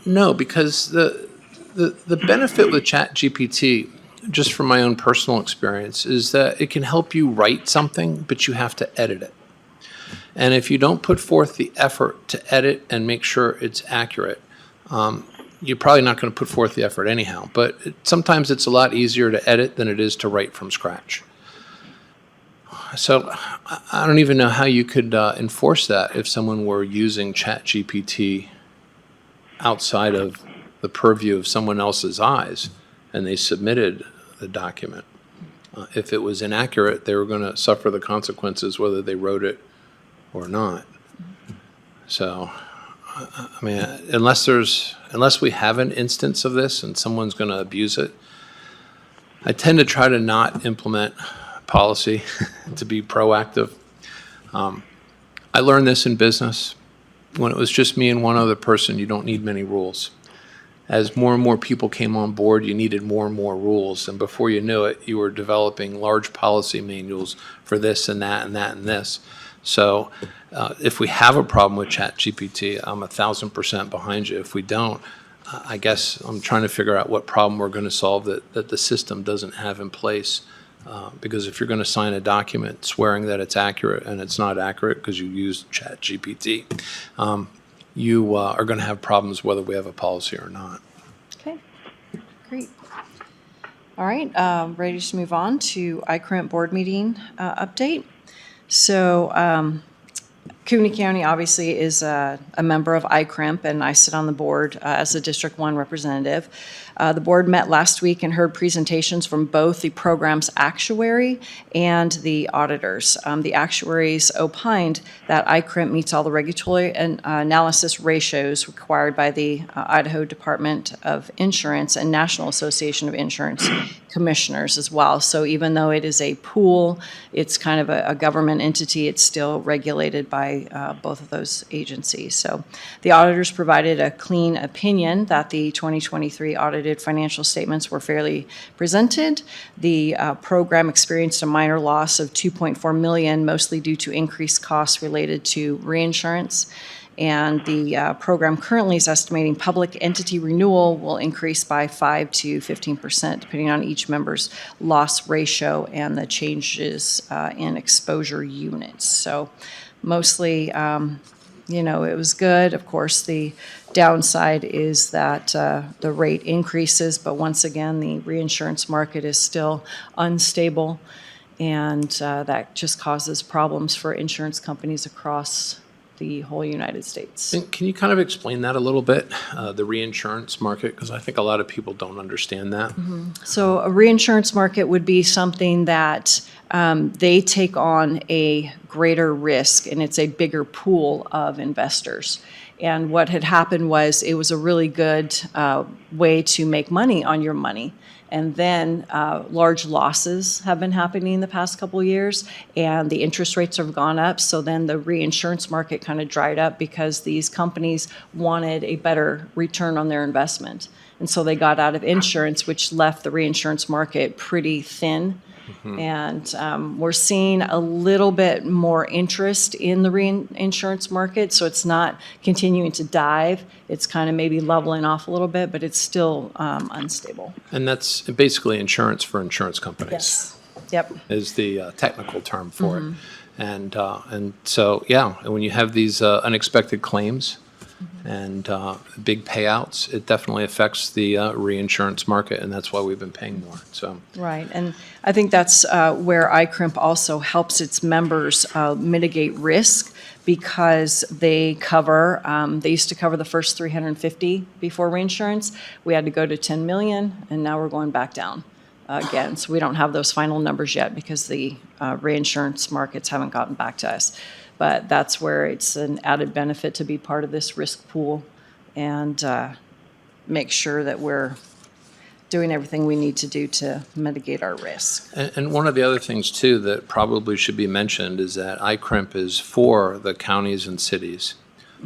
know, because the benefit with ChatGPT, just from my own personal experience, is that it can help you write something, but you have to edit it. And if you don't put forth the effort to edit and make sure it's accurate, you're probably not going to put forth the effort anyhow. But sometimes it's a lot easier to edit than it is to write from scratch. So I don't even know how you could enforce that if someone were using ChatGPT outside of the purview of someone else's eyes and they submitted the document. If it was inaccurate, they were going to suffer the consequences whether they wrote it or not. So, I mean, unless we have an instance of this and someone's going to abuse it, I tend to try to not implement policy to be proactive. I learned this in business. When it was just me and one other person, you don't need many rules. As more and more people came on board, you needed more and more rules. And before you knew it, you were developing large policy manuals for this and that and that and this. So if we have a problem with ChatGPT, I'm 1,000% behind you. If we don't, I guess I'm trying to figure out what problem we're going to solve that the system doesn't have in place. Because if you're going to sign a document swearing that it's accurate and it's not accurate because you used ChatGPT, you are going to have problems whether we have a policy or not. Okay, great. All right, ready to move on to ICRMP board meeting update. So Kootenai County obviously is a member of ICRMP, and I sit on the board as a District 1 representative. The board met last week and heard presentations from both the program's actuary and the auditors. The actuaries opined that ICRMP meets all the regulatory and analysis ratios required by the Idaho Department of Insurance and National Association of Insurance Commissioners as well. So even though it is a pool, it's kind of a government entity, it's still regulated by both of those agencies. So the auditors provided a clean opinion that the 2023 audited financial statements were fairly presented. The program experienced a minor loss of $2.4 million, mostly due to increased costs related to reinsurance. And the program currently is estimating public entity renewal will increase by 5 to 15%, depending on each member's loss ratio and the changes in exposure units. So mostly, it was good. Of course, the downside is that the rate increases, but once again, the reinsurance market is still unstable, and that just causes problems for insurance companies across the whole United States. And can you kind of explain that a little bit, the reinsurance market? Because I think a lot of people don't understand that. So a reinsurance market would be something that they take on a greater risk, and it's a bigger pool of investors. And what had happened was it was a really good way to make money on your money. And then large losses have been happening in the past couple of years, and the interest rates have gone up. So then the reinsurance market kind of dried up because these companies wanted a better return on their investment. And so they got out of insurance, which left the reinsurance market pretty thin. And we're seeing a little bit more interest in the reinsurance market, so it's not continuing to dive. It's kind of maybe leveling off a little bit, but it's still unstable. And that's basically insurance for insurance companies. Yes. Yep. Is the technical term for it. And so, yeah, and when you have these unexpected claims, and big payouts, it definitely affects the reinsurance market, and that's why we've been paying more, so. Right, and I think that's where ICRMP also helps its members mitigate risk, because they cover, they used to cover the first 350 before reinsurance. We had to go to 10 million, and now we're going back down again. So we don't have those final numbers yet because the reinsurance markets haven't gotten back to us. But that's where it's an added benefit to be part of this risk pool and make sure that we're doing everything we need to do to mitigate our risk. And one of the other things, too, that probably should be mentioned is that ICRMP is for the counties and cities.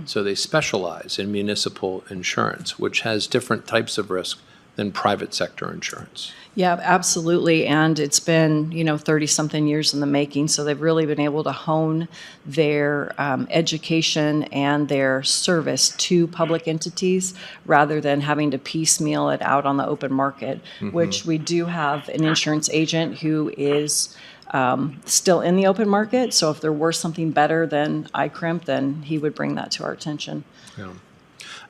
So they specialize in municipal insurance, which has different types of risk than private sector insurance. Yeah, absolutely. And it's been, 30-something years in the making. So they've really been able to hone their education and their service to public entities rather than having to piecemeal it out on the open market, which we do have an insurance agent who is still in the open market. So if there were something better than ICRMP, then he would bring that to our attention. Yeah.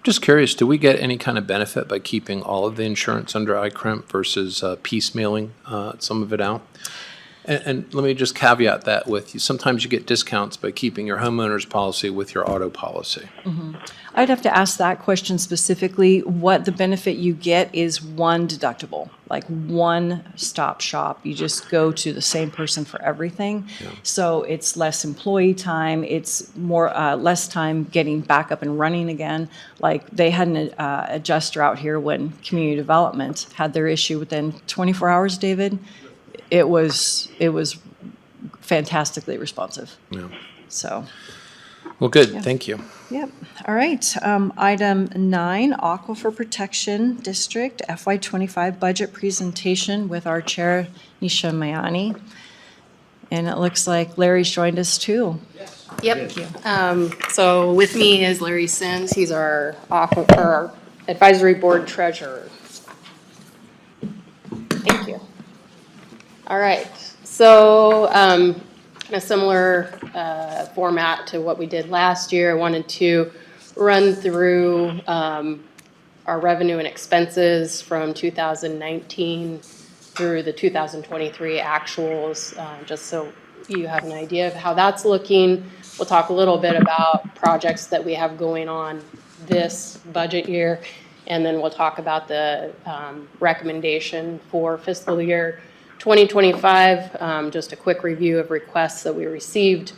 Just curious, do we get any kind of benefit by keeping all of the insurance under ICRMP versus piecemealing some of it out? And let me just caveat that with you. Sometimes you get discounts by keeping your homeowner's policy with your auto policy. I'd have to ask that question specifically. What the benefit you get is one deductible, like one stop shop. You just go to the same person for everything. Yeah. So it's less employee time. It's more less time getting back up and running again. Like they had an adjuster out here when community development had their issue within 24 hours, David. It was fantastically responsive. Yeah. So. Well, good. Thank you. Yep. All right. Item 9, Aquifer Protection District FY25 budget presentation with our chair, Nisha Mayani. And it looks like Larry's joined us too. Yep. So with me is Larry Sims. He's our Aquifer Advisory Board Treasurer. Thank you. All right. So in a similar format to what we did last year, I wanted to run through our revenue and expenses from 2019 through the 2023 actuals, just so you have an idea of how that's looking. We'll talk a little bit about projects that we have going on this budget year, and then we'll talk about the recommendation for fiscal year 2025, just a quick review of requests that we received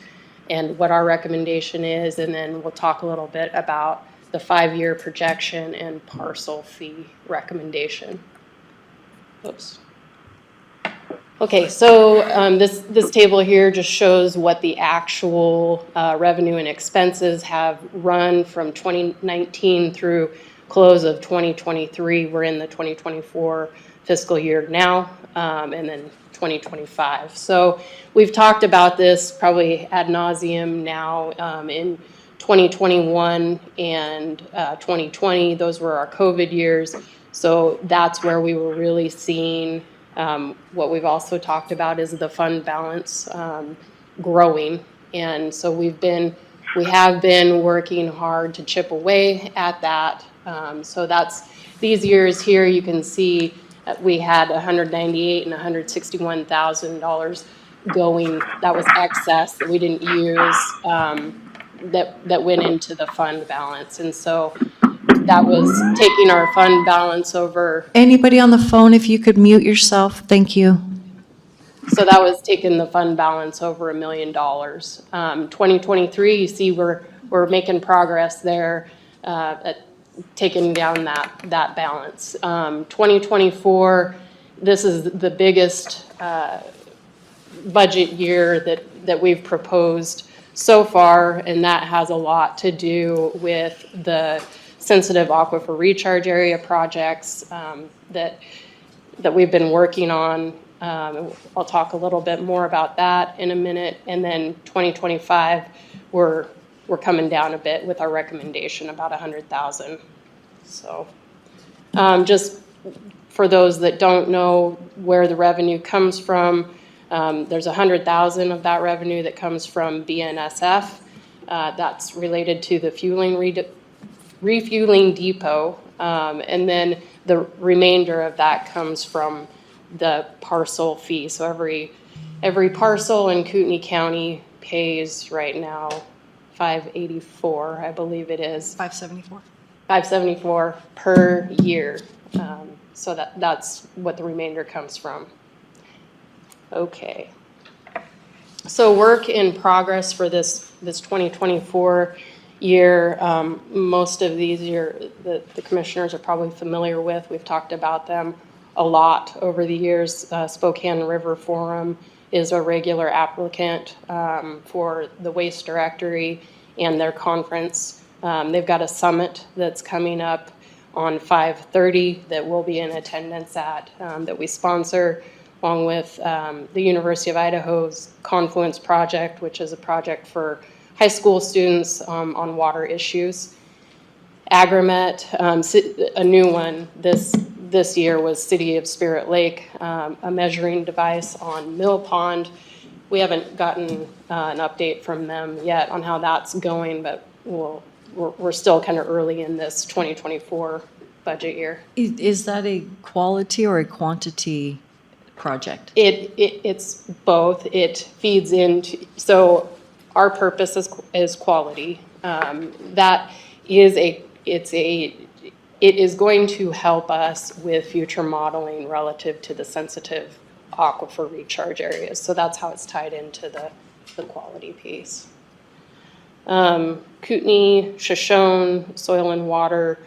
and what our recommendation is, and then we'll talk a little bit about the 5-year projection and parcel fee recommendation. Oops. Okay, so this table here just shows what the actual revenue and expenses have run from 2019 through close of 2023. We're in the 2024 fiscal year now, and then 2025. So we've talked about this probably ad nauseum now in 2021 and 2020. Those were our COVID years. So that's where we were really seeing what we've also talked about is the fund balance growing. And so we have been working hard to chip away at that. So that's these years here, you can see we had $198,000 and $161,000 going. That was excess that we didn't use that went into the fund balance. And so that was taking our fund balance over. Anybody on the phone, if you could mute yourself, thank you. So that was taking the fund balance over $1 million. 2023, you see we're making progress there at taking down that balance. 2024, this is the biggest budget year that we've proposed so far, and that has a lot to do with the sensitive aquifer recharge area projects that we've been working on. I'll talk a little bit more about that in a minute. And then 2025, we're coming down a bit with our recommendation, about $100,000. So just for those that don't know where the revenue comes from, there's $100,000 of that revenue that comes from BNSF. That's related to the refueling depot, and then the remainder of that comes from the parcel fee. So every parcel in Kootenai County pays right now $584, I believe it is. 574? $574 per year. So that's what the remainder comes from. Okay. So work in progress for this 2024 year. Most of these the commissioners are probably familiar with. We've talked about them a lot over the years. Spokane River Forum is a regular applicant for the Waste Directory and their conference. They've got a summit that's coming up on 5/30 that we'll be in attendance at, that we sponsor, along with the University of Idaho's Confluence Project, which is a project for high school students on water issues. ICRMP, a new one this year was City of Spirit Lake, a measuring device on Mill Pond. We haven't gotten an update from them yet on how that's going, but we're still kind of early in this 2024 budget year. Is that a quality or a quantity project? It's both. It feeds into, so our purpose is quality. That is it is going to help us with future modeling relative to the sensitive aquifer recharge areas. So that's how it's tied into the quality piece. Kootenai, Shoshone, Soil and Water,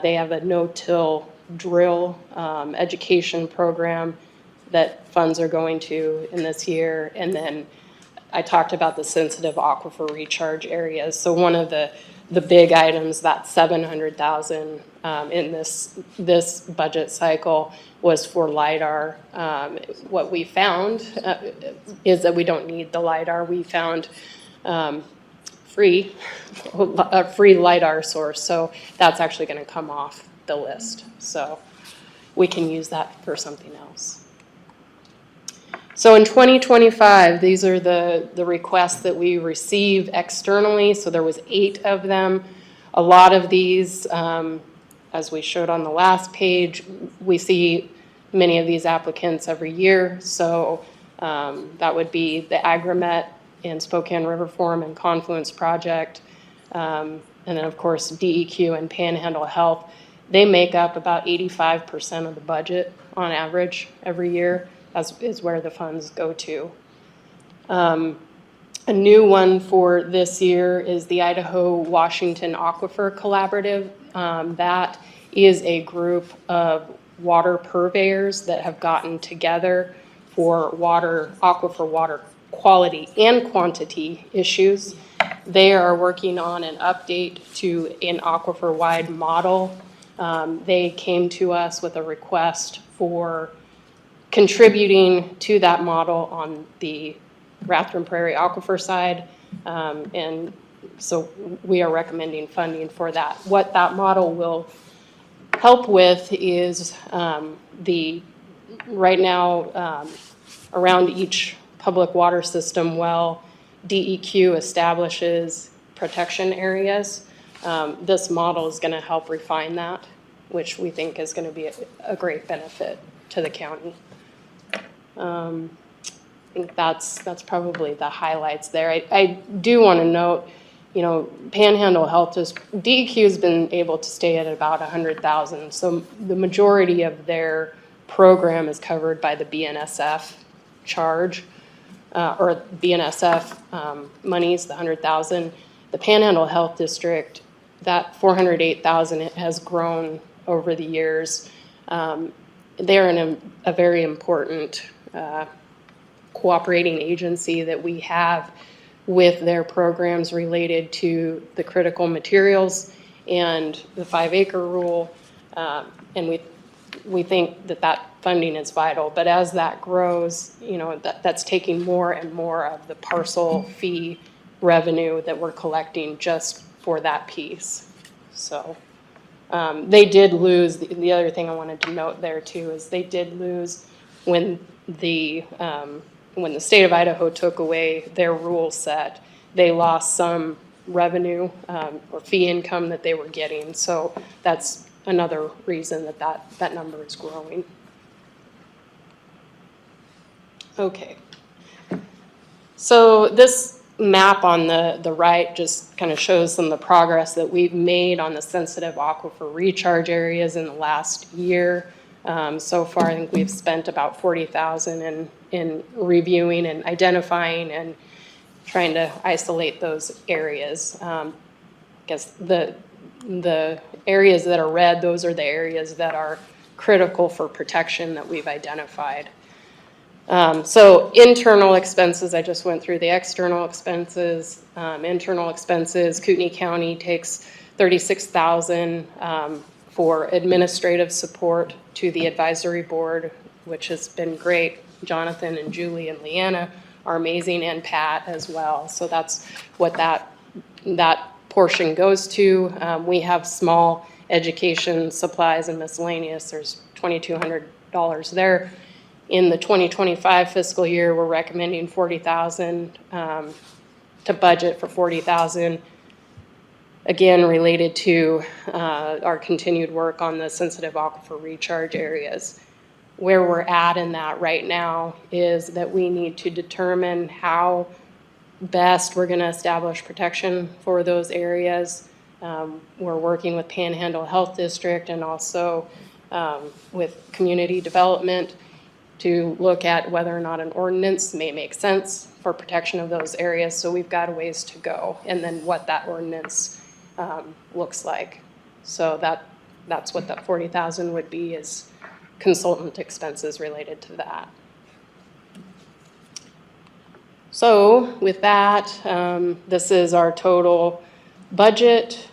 they have a no-till drill education program that funds are going to in this year. And then I talked about the sensitive aquifer recharge areas. So one of the big items, that $700,000 in this budget cycle, was for LiDAR. What we found is that we don't need the LiDAR. We found a free LiDAR source, so that's actually going to come off the list. So we can use that for something else. So in 2025, these are the requests that we receive externally. So there was 8 of them. A lot of these, as we showed on the last page, we see many of these applicants every year. So that would be the ICRMP and Spokane River Forum and Confluence Project. And then of course, DEQ and Panhandle Health. They make up about 85% of the budget on average every year. Is where the funds go to. A new one for this year is the Idaho-Washington Aquifer Collaborative. That is a group of water purveyors that have gotten together for aquifer water quality and quantity issues. They are working on an update to an aquifer-wide model. They came to us with a request for contributing to that model on the Rathdrum Prairie Aquifer side. And so we are recommending funding for that. What that model will help with is right now, around each public water system well, DEQ establishes protection areas. This model is going to help refine that, which we think is going to be a great benefit to the county. I think that's probably the highlights there. I do want to note, Panhandle Health DEQ has been able to stay at about 100,000. So the majority of their program is covered by the BNSF charge, or BNSF monies, the 100,000. The Panhandle Health District, that 408,000, it has grown over the years. They're in a very important cooperating agency that we have with their programs related to the critical materials and the 5-acre rule. And we think that funding is vital. But as that grows, that's taking more and more of the parcel fee revenue that we're collecting just for that piece. So they did lose. The other thing I wanted to note there too is they did lose when the state of Idaho took away their rule set. They lost some revenue or fee income that they were getting. So that's another reason that number is growing. Okay. So this map on the right just kind of shows some of the progress that we've made on the sensitive aquifer recharge areas in the last year. So far, I think we've spent about $40,000 in reviewing and identifying and trying to isolate those areas. I guess the areas that are red, those are the areas that are critical for protection that we've identified. So internal expenses, I just went through the external expenses. Internal expenses, Kootenai County takes $36,000 for administrative support to the advisory board, which has been great. Jonathan and Julie and Leanna are amazing, and Pat as well. So that's what that portion goes to. We have small education supplies and miscellaneous. There's $2,200 there. In the 2025 fiscal year, we're recommending $40,000 to budget for $40,000. Again, related to our continued work on the sensitive aquifer recharge areas. Where we're at in that right now is that we need to determine how best we're going to establish protection for those areas. We're working with Panhandle Health District and also with community development to look at whether or not an ordinance may make sense for protection of those areas. So we've got a ways to go, and then what that ordinance looks like. So that's what that $40,000 would be, is consultant expenses related to that. So with that, this is our total budget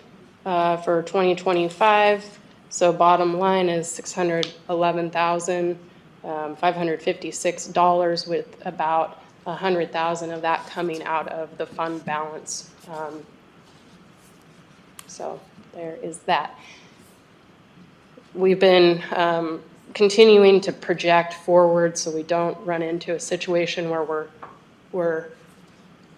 for 2025. So bottom line is $611,556, with about $100,000 of that coming out of the fund balance. So there is that. We've been continuing to project forward so we don't run into a situation where we're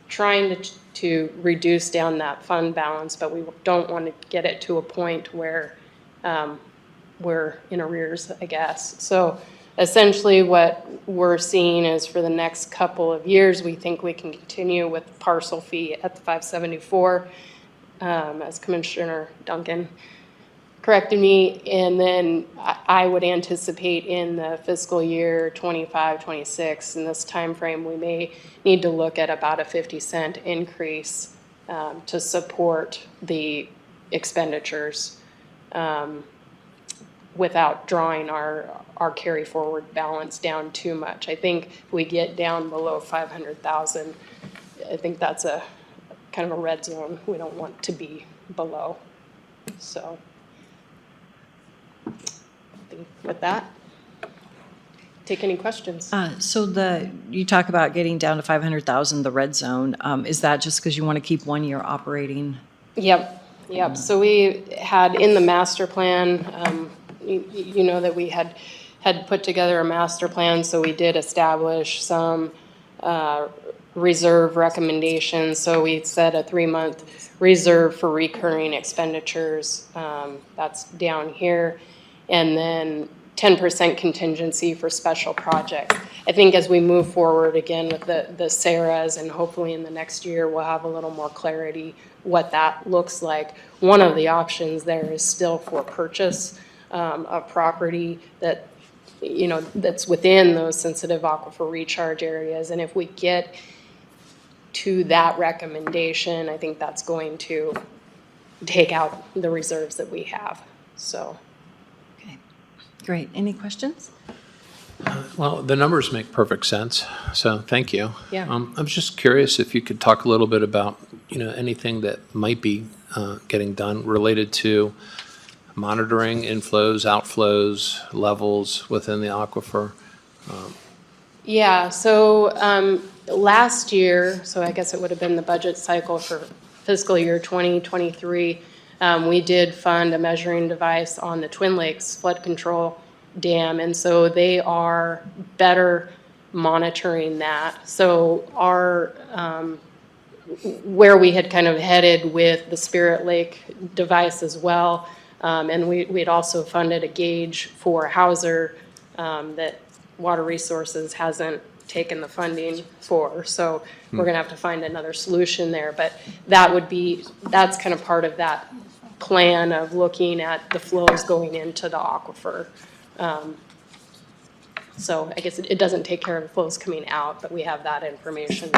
trying to reduce down that fund balance, but we don't want to get it to a point where we're in arrears, I guess. So essentially what we're seeing is for the next couple of years, we think we can continue with the parcel fee at the $574, as Commissioner Duncan corrected me. And then I would anticipate in the fiscal year 25, 26, in this time frame, we may need to look at about a 50-cent increase to support the expenditures without drawing our carry forward balance down too much. I think if we get down below 500,000, I think that's a kind of a red zone we don't want to be below. So I think with that, take any questions. So you talk about getting down to 500,000, the red zone. Is that just because you want to keep 1 year operating? Yep. So we had in the master plan, you know that we had put together a master plan, so we did establish some reserve recommendations. So we set a 3-month reserve for recurring expenditures. That's down here. And then 10% contingency for special projects. I think as we move forward again with the SARAs, and hopefully in the next year, we'll have a little more clarity what that looks like. One of the options there is still for purchase of property that, you know, that's within those sensitive aquifer recharge areas. And if we get to that recommendation, I think that's going to take out the reserves that we have. So. Okay, great. Any questions? Well, the numbers make perfect sense, so thank you. Yeah. I was just curious if you could talk a little bit about, anything that might be getting done related to monitoring inflows, outflows, levels within the aquifer. Yeah, so last year, so I guess it would have been the budget cycle for fiscal year 2023, we did fund a measuring device on the Twin Lakes flood control dam, and so they are better monitoring that. So our where we had kind of headed with the Spirit Lake device as well. And we'd also funded a gauge for Hauser that Water Resources hasn't taken the funding for. So we're gonna have to find another solution there. But that's kind of part of that plan of looking at the flows going into the aquifer. So I guess it doesn't take care of the flows coming out, but we have that information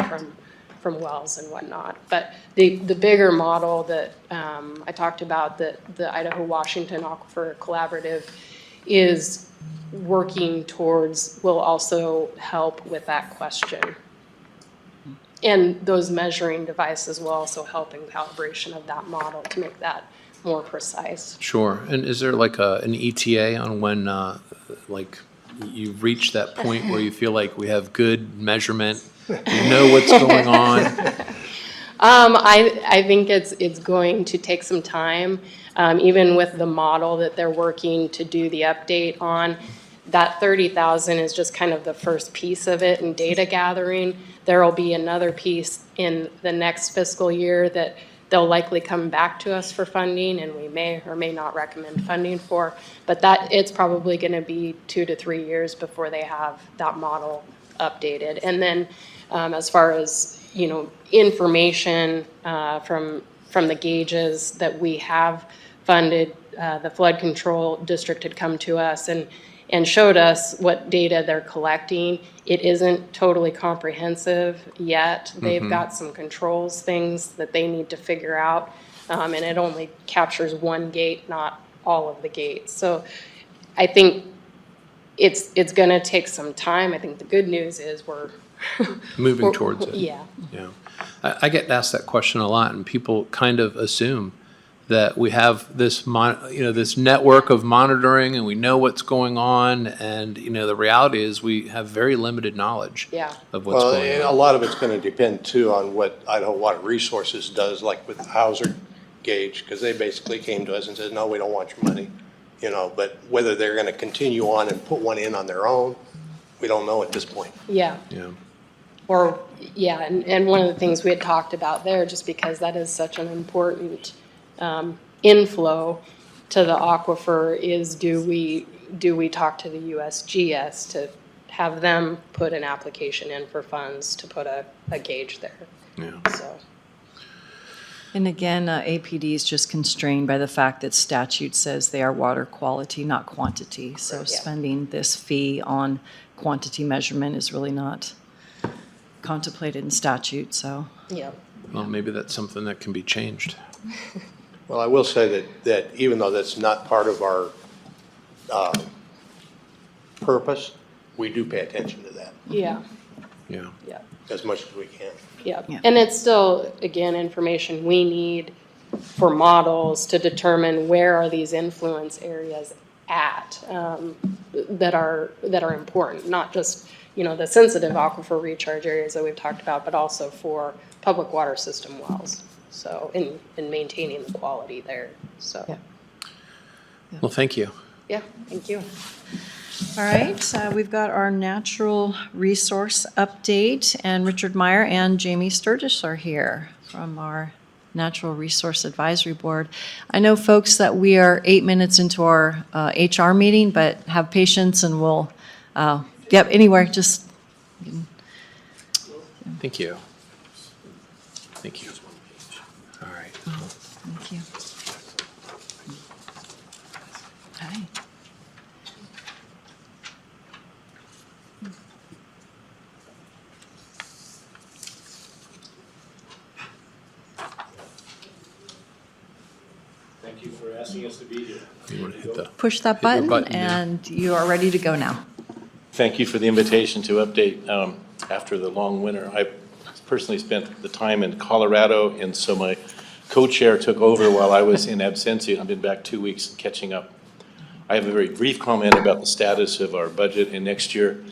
from wells and whatnot. But the bigger model that I talked about, the Idaho-Washington Aquifer Collaborative, is working towards, will also help with that question. And those measuring devices will also help in calibration of that model to make that more precise. Sure. And is there like an ETA on when, like, you've reached that point where you feel like we have good measurement, you know what's going on? I think it's going to take some time, even with the model that they're working to do the update on. That 30,000 is just kind of the first piece of it in data gathering. There will be another piece in the next fiscal year that they'll likely come back to us for funding, and we may or may not recommend funding for. But it's probably going to be 2 to 3 years before they have that model updated. And then as far as, you know, information from the gauges that we have funded, the flood control district had come to us and showed us what data they're collecting. It isn't totally comprehensive yet. They've got some controls things that they need to figure out, and it only captures one gate, not all of the gates. So I think it's gonna take some time. I think the good news is we're Moving towards it. Yeah. Yeah. I get asked that question a lot, and people kind of assume that we have this this network of monitoring and we know what's going on, and the reality is we have very limited knowledge of what's going And a on. lot of it's gonna depend too on what Idaho Water Resources does, like with the Hauser gauge, because they basically came to us and said, no, we don't want your money. But whether they're gonna continue on and put one in on their own, we don't know at this point. Yeah. Yeah. Or, and one of the things we had talked about there, just because that is such an important inflow to the aquifer, is do we talk to the USGS to have them put an application in for funds to put a gauge there? Yeah. So. And again, APD is just constrained by the fact that statute says they are water quality, not quantity. So spending this fee on quantity measurement is really not contemplated in statute, so. Yeah. Well, maybe that's something that can be changed. Well, I will say that even though that's not part of our purpose, we do pay attention to that Yeah. Yeah. Yeah. as much as we can. Yeah. Yeah. And it's still, again, information we need for models to determine where are these influence areas at, that are important, not just, the sensitive aquifer recharge areas that we've talked about, but also for public water system wells. So, in maintaining the quality there, so. Yeah. Well, thank you. Yeah, thank you. All right, we've got our natural resource update, and Richard Meyer and Jamie Sturgis are here from our Natural Resource Advisory Board. I know, folks, that we are 8 minutes into our HR meeting, but have patience and we'll, anywhere, just. Thank you. Thank you. All right. Thank you. Hi. Thank you for asking us to be here. You want to hit the Push that your button, button, yeah. and you are ready to go now. Thank you for the invitation to update after the long winter. I personally spent the time in Colorado, and so my co-chair took over while I was in absentia. I've been back 2 weeks catching up. I have a very brief comment about the status of our budget in next year,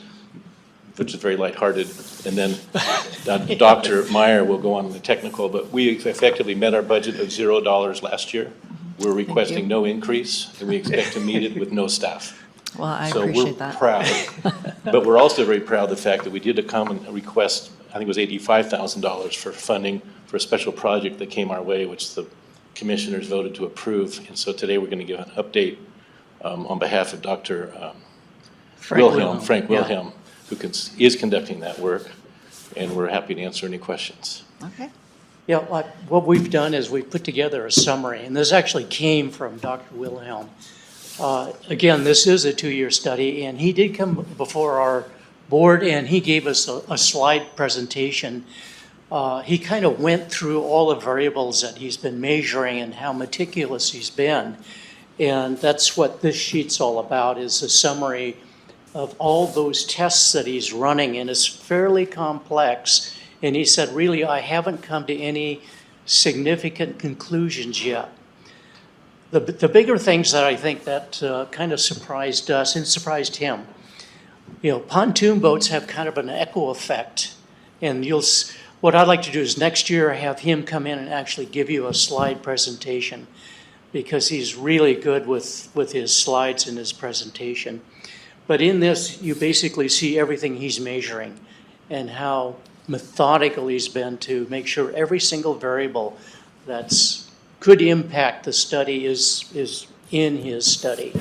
which is very lighthearted, and then Dr. Meyer will go on the technical, but we effectively met our budget of $0 last year. We're requesting no increase, and we expect to meet it with no staff. Well, I appreciate that. So we're proud, but we're also very proud of the fact that we did come and request I think it was $85,000 for funding for a special project that came our way, which the commissioners voted to approve. And so today we're going to give an update on behalf of Dr. Frank Wilhelm, who is conducting that work, and we're happy to answer any questions. Okay. Yeah, what we've done is we've put together a summary, and this actually came from Dr. Wilhelm. Again, this is a 2-year study, and he did come before our board, and he gave us a slide presentation. He kind of went through all the variables that he's been measuring and how meticulous he's been. And that's what this sheet's all about, is a summary of all those tests that he's running, and it's fairly complex. And he said, really, I haven't come to any significant conclusions yet. The bigger things that I think that kind of surprised us and surprised him, pontoon boats have kind of an echo effect. And what I'd like to do is next year have him come in and actually give you a slide presentation, because he's really good with his slides and his presentation. But in this, you basically see everything he's measuring and how methodical he's been to make sure every single variable that's could impact the study is in his study.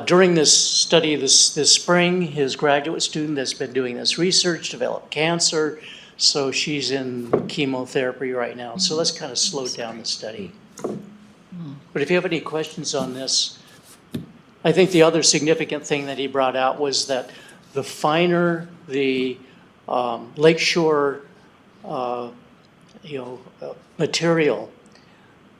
During this study this spring, his graduate student that's been doing this research developed cancer, so she's in chemotherapy right now. So let's kind of slow down the study. But if you have any questions on this, I think the other significant thing that he brought out was that the finer the lakeshore material,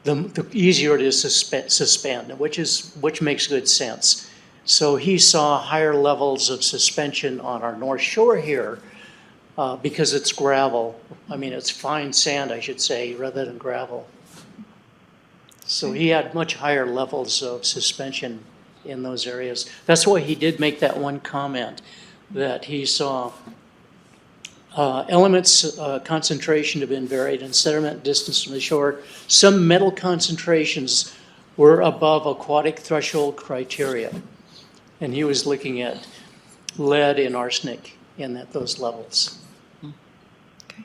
the easier it is to suspend, which makes good sense. So he saw higher levels of suspension on our North Shore here because it's gravel. I mean, it's fine sand, I should say, rather than gravel. So he had much higher levels of suspension in those areas. That's why he did make that one comment, that he saw elements concentration have been varied in sediment distance from the shore. Some metal concentrations were above aquatic threshold criteria. And he was looking at lead and arsenic in those levels. Okay.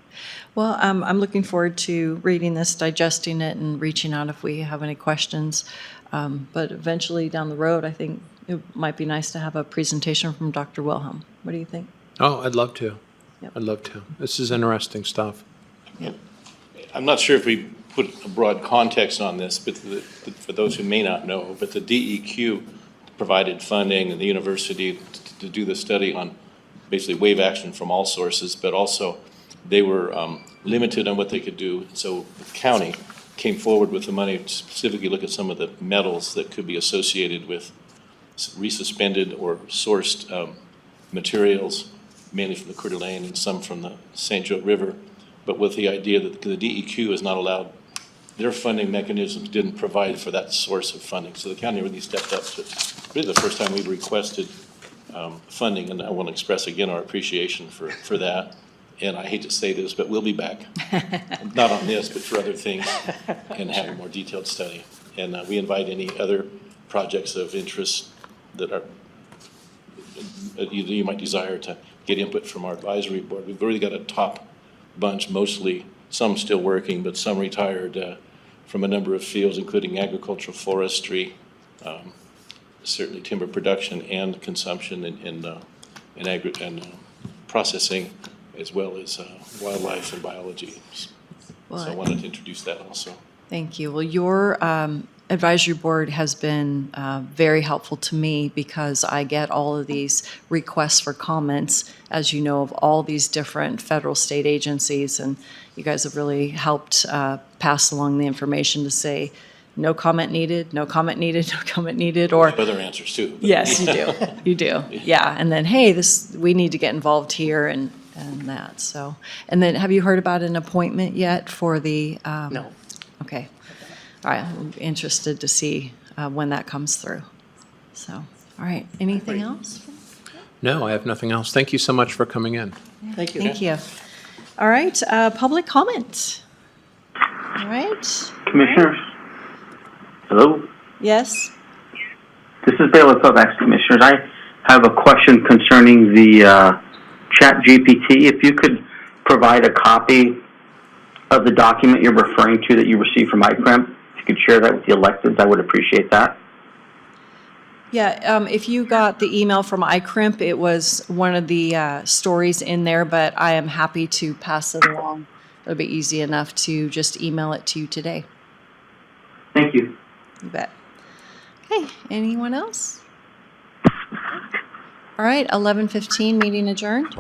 Well, I'm looking forward to reading this, digesting it, and reaching out if we have any questions. But eventually down the road, I think it might be nice to have a presentation from Dr. Wilhelm. What do you think? Oh, I'd love to. Yep. I'd love to. This is interesting stuff. I'm not sure if we put a broad context on this, but for those who may not know, but the DEQ provided funding and the university to do the study on basically wave action from all sources, but also they were limited on what they could do. So the county came forward with the money to specifically look at some of the metals that could be associated with resuspended or sourced materials, mainly from the Coeur d'Alene and some from the St. Joe River, but with the idea that the DEQ is not allowed, their funding mechanisms didn't provide for that source of funding. So the county really stepped up to, really the first time we've requested funding, and I want to express again our appreciation for that. And I hate to say this, but we'll be back, not on this, but for other things, and have a more detailed study. And we invite any other projects of interest that are you might desire to get input from our advisory board. We've already got a top bunch, mostly some still working, but some retired from a number of fields, including agricultural, forestry, certainly timber production and consumption and processing, as well as wildlife and biology. Well, so I wanted to introduce that also. Thank you. Well, your advisory board has been very helpful to me, because I get all of these requests for comments, as you know, of all these different federal, state agencies, and you guys have really helped pass along the information to say, no comment needed, no comment needed, no comment needed, or other answers too. Yes, you do. You do. Yeah. And then, hey, we need to get involved here and that. So, and then have you heard about an appointment yet for the? No. Okay. All right. I'm interested to see when that comes through. So, all right. Anything else? No, I have nothing else. Thank you so much for coming in. Thank you. Thank you. All right. Public comment. All right. Commissioners? Hello? Yes. This is Bailiff Kovacs, Commissioners. I have a question concerning the ChatGPT. If you could provide a copy of the document you're referring to that you received from ICRMP. If you could share that with the electeds, I would appreciate that. Yeah, if you got the email from ICRMP, it was one of the stories in there, but I am happy to pass it along. It'll be easy enough to just email it to you today. Thank you. You bet. Okay, anyone else? All right, 11:15, meeting adjourned.